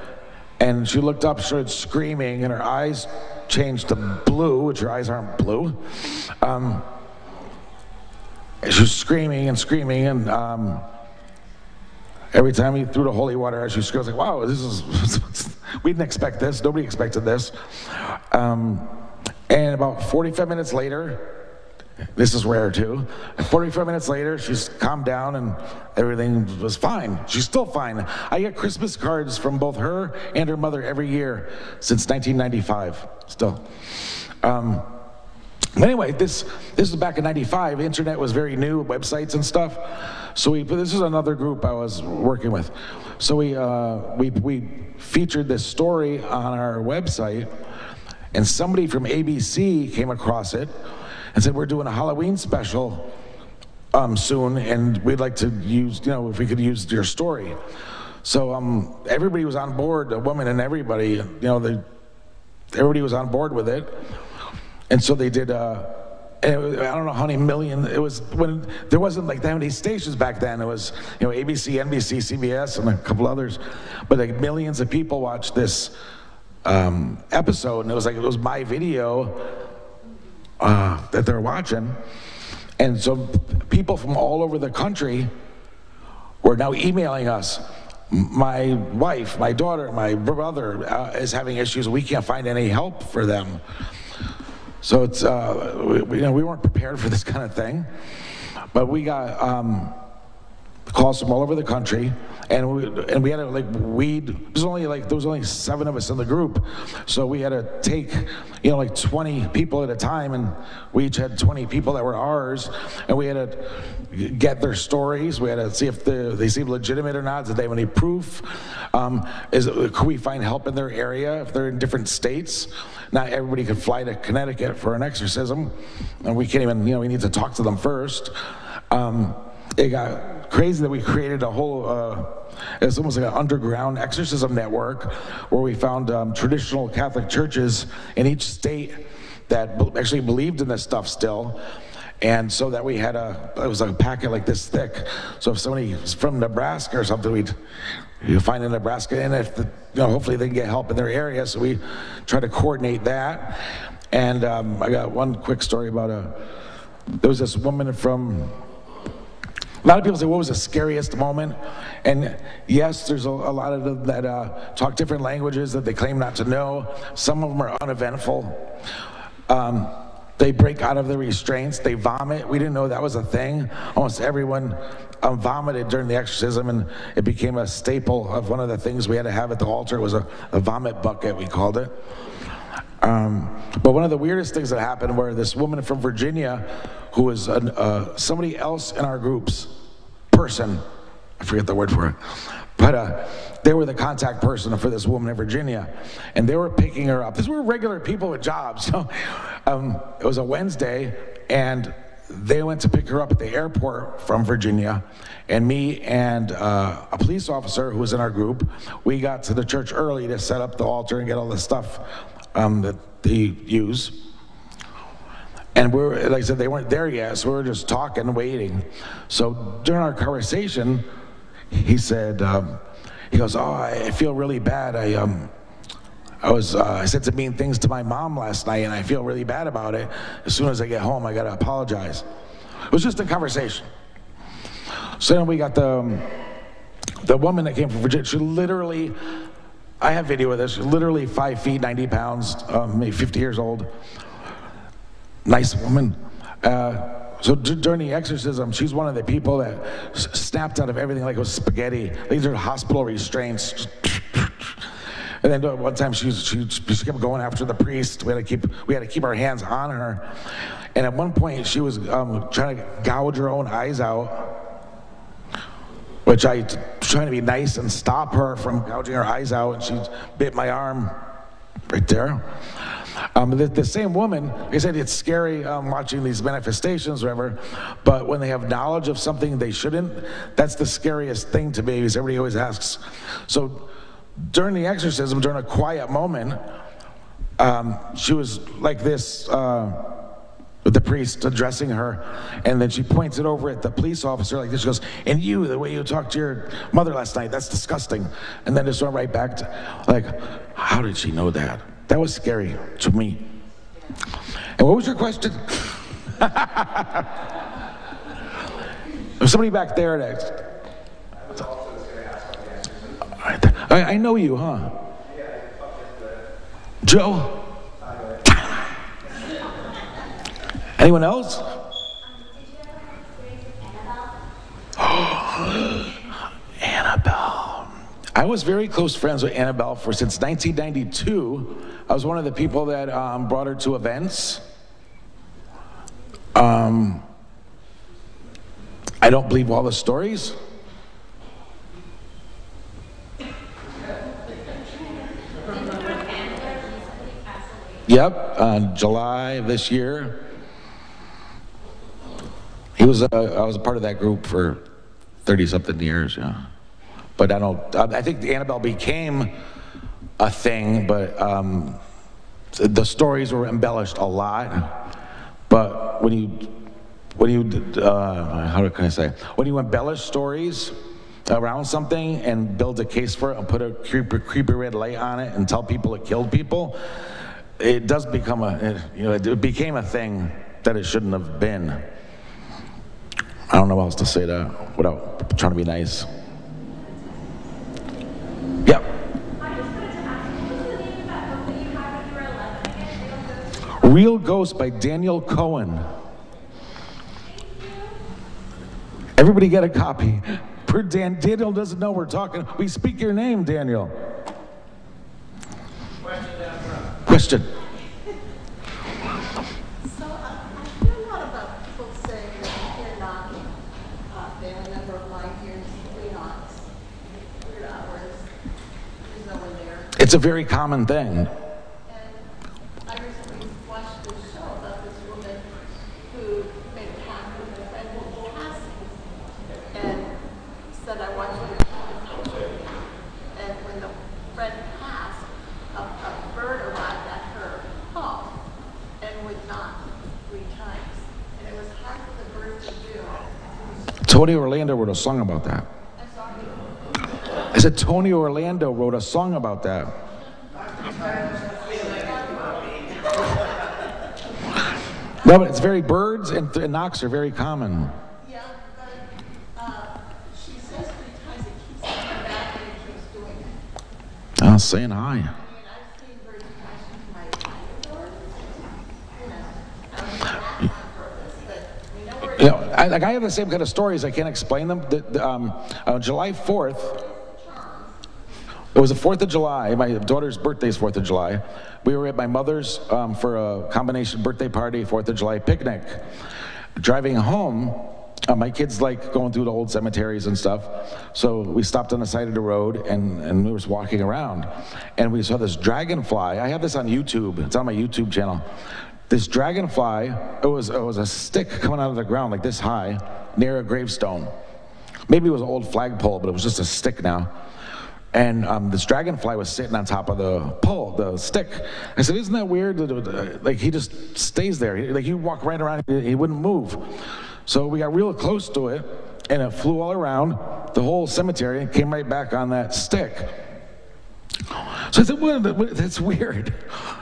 and she looked up, started screaming, and her eyes changed to blue, which her eyes aren't blue. She was screaming, and every time he threw the holy water at her, she screamed, like, wow, we didn't expect this, nobody expected this. And about 45 minutes later, this is rare too, 45 minutes later, she's calmed down and everything was fine. She's still fine. I get Christmas cards from both her and her mother every year since 1995, still. Anyway, this was back in 95. The internet was very new, websites and stuff. So this is another group I was working with. So we featured this story on our website, and somebody from ABC came across it and said, we're doing a Halloween special soon, and we'd like to use, if we could use your story. So everybody was on board, the woman and everybody, everybody was on board with it. And so they did, I don't know how many million, it was when there wasn't like that many stations back then. It was, ABC, NBC, CBS, and a couple others. But like millions of people watched this episode, and it was my video that they're watching. And so people from all over the country were now emailing us. My wife, my daughter, my brother is having issues. We can't find any help for them. So it's, we weren't prepared for this kind of thing, but we got calls from all over the country, and we had to like weed. There was only 7 of us in the group, so we had to take like 20 people at a time, and we each had 20 people that were ours, and we had to get their stories. We had to see if they seemed legitimate or not. Did they have any proof? Could we find help in their area if they're in different states? Not everybody could fly to Connecticut for an exorcism, and we can't even. We need to talk to them first. It got crazy that we created a whole, it's almost like an underground exorcism network where we found traditional Catholic churches in each state that actually believed in this stuff still. And so that we had it was like a packet like this thick. So if somebody's from Nebraska or something, you find in Nebraska, and if hopefully they can get help in their area. So we try to coordinate that. And I got one quick story about there was this woman from. A lot of people say, what was the scariest moment? And yes, there's a lot of them that talk different languages that they claim not to know. Some of them are uneventful. They break out of the restraints. They vomit. We didn't know that was a thing. Almost everyone vomited during the exorcism, and it became a staple of one of the things we had to have at the altar. It was a vomit bucket, we called it. But one of the weirdest things that happened were this woman from Virginia who was somebody else in our group's person. I forget the word for it. But they were the contact person for this woman in Virginia. And they were picking her up. These were regular people with jobs. So it was a Wednesday, and they went to pick her up at the airport from Virginia. And me and a police officer who was in our group, we got to the church early to set up the altar and get all the stuff that they use. And like I said, they weren't there yet, so we were just talking, waiting. So during our conversation, he said, he goes, "Oh, I feel really bad. I said some mean things to my mom last night, and I feel really bad about it. As soon as I get home, I gotta apologize." It was just a conversation. So then we got the woman that came from Virginia. She literally, I have video of this, she's literally 5 feet, 90 pounds, maybe 50 years old. Nice woman. So during the exorcism, she's one of the people that snapped out of everything like it was spaghetti. These are hospital restraints. And then one time she kept going after the priest. We had to keep our hands on her. And at one point she was trying to gouge her own eyes out, which I trying to be nice and stop her from gouging her eyes out, and she bit my arm right there. The same woman, like I said, it's scary watching these manifestations, whatever, but when they have knowledge of something they shouldn't, that's the scariest thing to me, because everybody always asks. So during the exorcism, during a quiet moment, she was like this with the priest addressing her, and then she points it over at the police officer like this. She goes, "And you, the way you talked to your mother last night, that's disgusting." And then just went right back to, like, how did she know that? That was scary to me. And what was your question? There's somebody back there that... I know you, huh? Joe? Anyone else? Annabelle. I was very close friends with Annabelle since 1992. I was one of the people that brought her to events. I don't believe all the stories. Yep, July of this year. I was a part of that group for 30-something years, yeah. But I think Annabelle became a thing, but the stories were embellished a lot. But when you embellish stories around something and build a case for it and put a creepy red light on it and tell people it killed people, it does become it became a thing that it shouldn't have been. I don't know what else to say that without trying to be nice. Yep. I just wanted to ask, what was the name of that book that you had when you were 11 again? Real Ghost by Daniel Cohen. Everybody get a copy. Daniel doesn't know we're talking. We speak your name, Daniel. Question. So I hear a lot about people saying that you hear knocking. There are a number of mine hears 3 knocks, weird hours. There's no one there. It's a very common thing. And I recently watched this show about this woman who made a pact with a friend who was passing, and said, "I want you to come." And when the friend passed, a bird arrived at her home and would knock 3 times, and it was hard for the bird to do. Tony Orlando wrote a song about that. I'm sorry. I said Tony Orlando wrote a song about that. No, but it's very, birds and knocks are very common. Yeah, but she says 3 times, it keeps coming back and it keeps doing it. I was saying hi. I mean, I've seen birds crash into my patio doors. You know, I don't know that on purpose, but we know where You know, I have the same kind of stories. I can't explain them. July 4th, it was the 4th of July. My daughter's birthday is 4th of July. We were at my mother's for a combination birthday party, 4th of July picnic. Driving home, my kids like going through the old cemeteries and stuff. So we stopped on the side of the road and we were just walking around. And we saw this dragonfly. I have this on YouTube. It's on my YouTube channel. This dragonfly, it was a stick coming out of the ground like this high near a gravestone. Maybe it was an old flagpole, but it was just a stick now. And this dragonfly was sitting on top of the pole, the stick. I said, "Isn't that weird? Like he just stays there. Like you walk right around, he wouldn't move." So we got real close to it, and it flew all around the whole cemetery and came right back on that stick. So I said, "That's weird."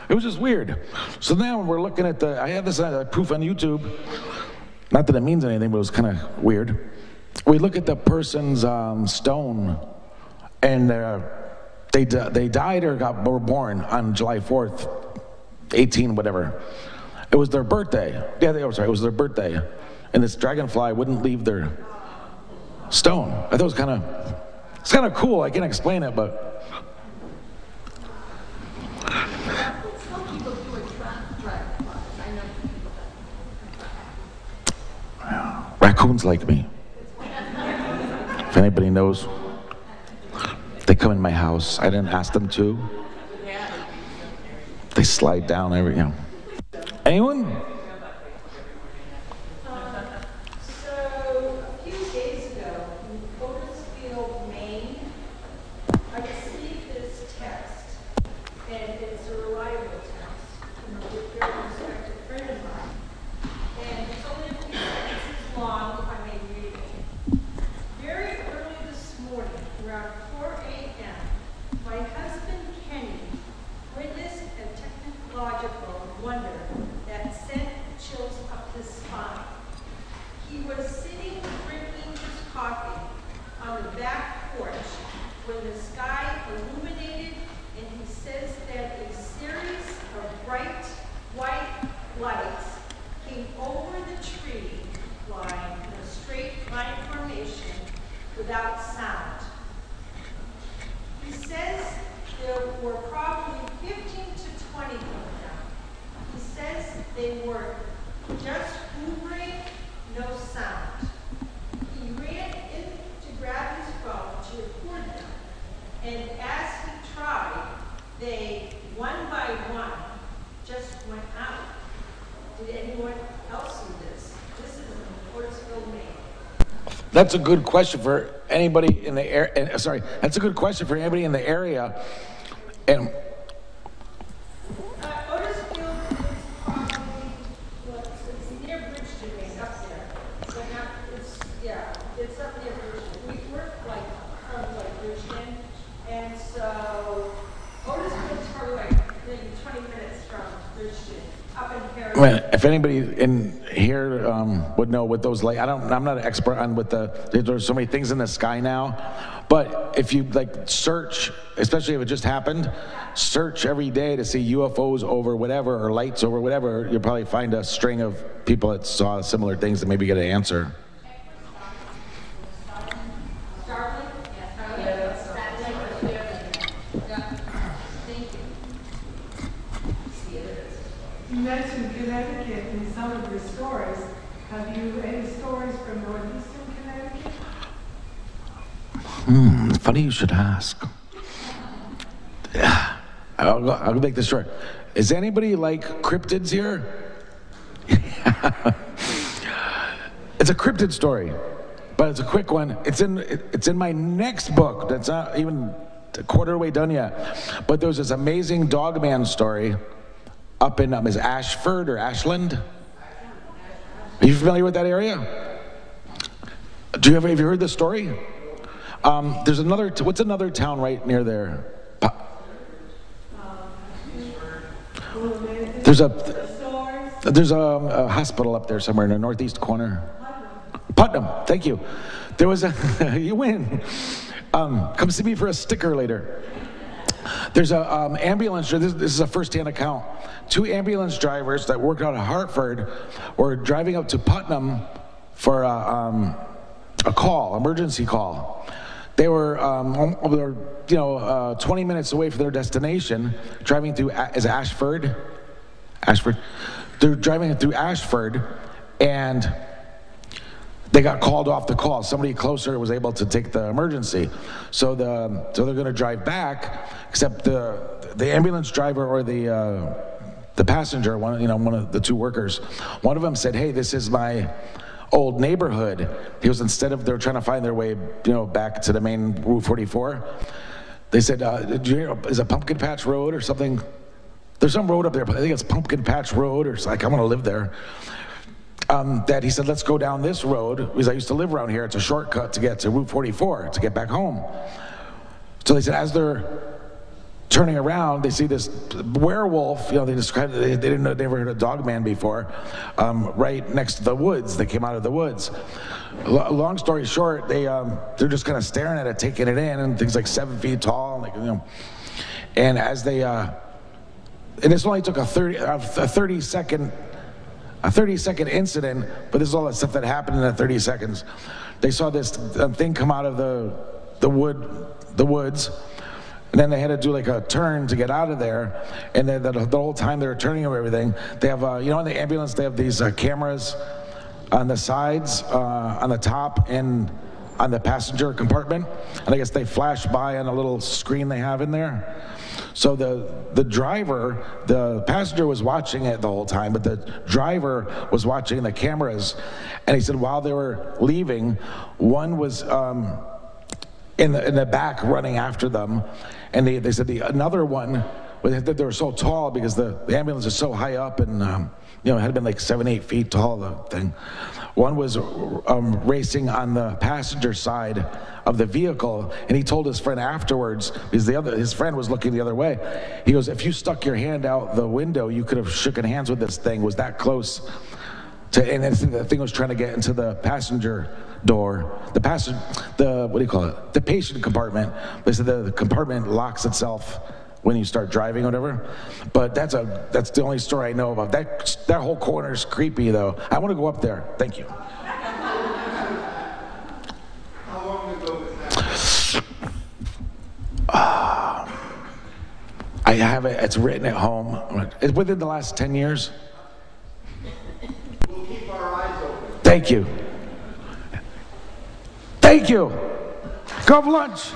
It was just weird. So now we're looking at I have this proof on YouTube. Not that it means anything, but it was kind of weird. We look at the person's stone, and they died or were born on July 4th, 18 whatever. It was their birthday. Yeah, it was their birthday. And this dragonfly wouldn't leave their stone. I thought it's kind of cool. I can't explain it, but Some people do attract dragonflies. I know people that. raccoons like me. If anybody knows, they come in my house. I didn't ask them to. They slide down Anyone? So, a few days ago, in Otisfield, Maine, I received this text, and it's a reliable text from a very respected friend of mine. And it's only a few sentences long, if I may read it. Very early this morning, around 4 a.m., my husband Kenny witnessed a technological wonder that sent chills up his spine. He was sitting drinking his coffee on the back porch when the sky illuminated, and he says that a series of bright white lights came over the tree line in a straight line formation without sound. He says there were probably 15 to 20 of them. He says they were just hovering, no sound. He ran in to grab his phone to record them, and as he tried, they, one by one, just went out. Did anyone else see this? This is in Portsville, Maine. That's a good question for anybody in the area. That's a good question for anybody in the area. And Otisfield is probably, it's near Bridgeton, Maine, up there. So not, it's up near Bridgeton. We work from Bridgeton, and so Otisfield is probably maybe 20 minutes from Bridgeton, up in Harrisburg. if anybody in here would know what those I'm not an expert on there's so many things in the sky now, but if you search, especially if it just happened, search every day to see UFOs over whatever or lights over whatever, you'll probably find a string of people that saw similar things and maybe get an answer. Funny you should ask. I'll make this short. Is anybody like cryptids here? It's a cryptid story, but it's a quick one. It's in my next book. That's not even a quarter of the way done yet. But there was this amazing dogman story up in is Ashford or Ashland? Are you familiar with that area? Have you heard this story? There's what's another town right near there? There's a hospital up there somewhere in the northeast corner. Putnam, thank you. There was you win. Come see me for a sticker later. There's a ambulance. This is a first-hand account. 2 ambulance drivers that worked out of Hartford were driving up to Putnam for a call, emergency call. They were 20 minutes away from their destination, driving through Ashford. They're driving through Ashford, and they got called off the call. Somebody closer was able to take the emergency, so they're going to drive back. Except the ambulance driver or the passenger, one of the 2 workers, one of them said, "Hey, this is my old neighborhood." He was they were trying to find their way, back to the main Route 44. They said, "Did you hear? Is a Pumpkin Patch Road or something? There's some road up there, but I think it's Pumpkin Patch Road, or it's like I want to live there." That he said, "Let's go down this road because I used to live around here. It's a shortcut to get to Route 44 to get back home." So they said, as they're turning around, they see this werewolf. They described it. They didn't know, they never heard of Dogman before. Right next to the woods, they came out of the woods. Long story short, they're just kind of staring at it, taking it in, and things like 7 feet tall, and as they and this only took a 30 second incident, but this is all the stuff that happened in the 30 seconds. They saw this thing come out of the woods. And then they had to do like a turn to get out of there. And then the whole time they were turning and everything, they have, in the ambulance, they have these cameras on the sides, on the top, and on the passenger compartment. And I guess they flash by on a little screen they have in there. So the driver, the passenger was watching it the whole time, but the driver was watching the cameras. And he said while they were leaving, one was in the back running after them. And they said another one, they were so tall because the ambulance is so high up, and it had been like 7-8 feet tall, the thing. One was racing on the passenger side of the vehicle, and he told his friend afterwards, because his friend was looking the other way. He goes, "If you stuck your hand out the window, you could have shooken hands with this thing. Was that close to?" And the thing was trying to get into the passenger door, the patient compartment. They said the compartment locks itself when you start driving or whatever. But that's the only story I know about. That whole corner is creepy, though. I want to go up there. Thank you. How long ago was that? I have it. It's written at home. It's within the last 10 years. We'll keep our eyes open. Thank you. Thank you. Go have lunch.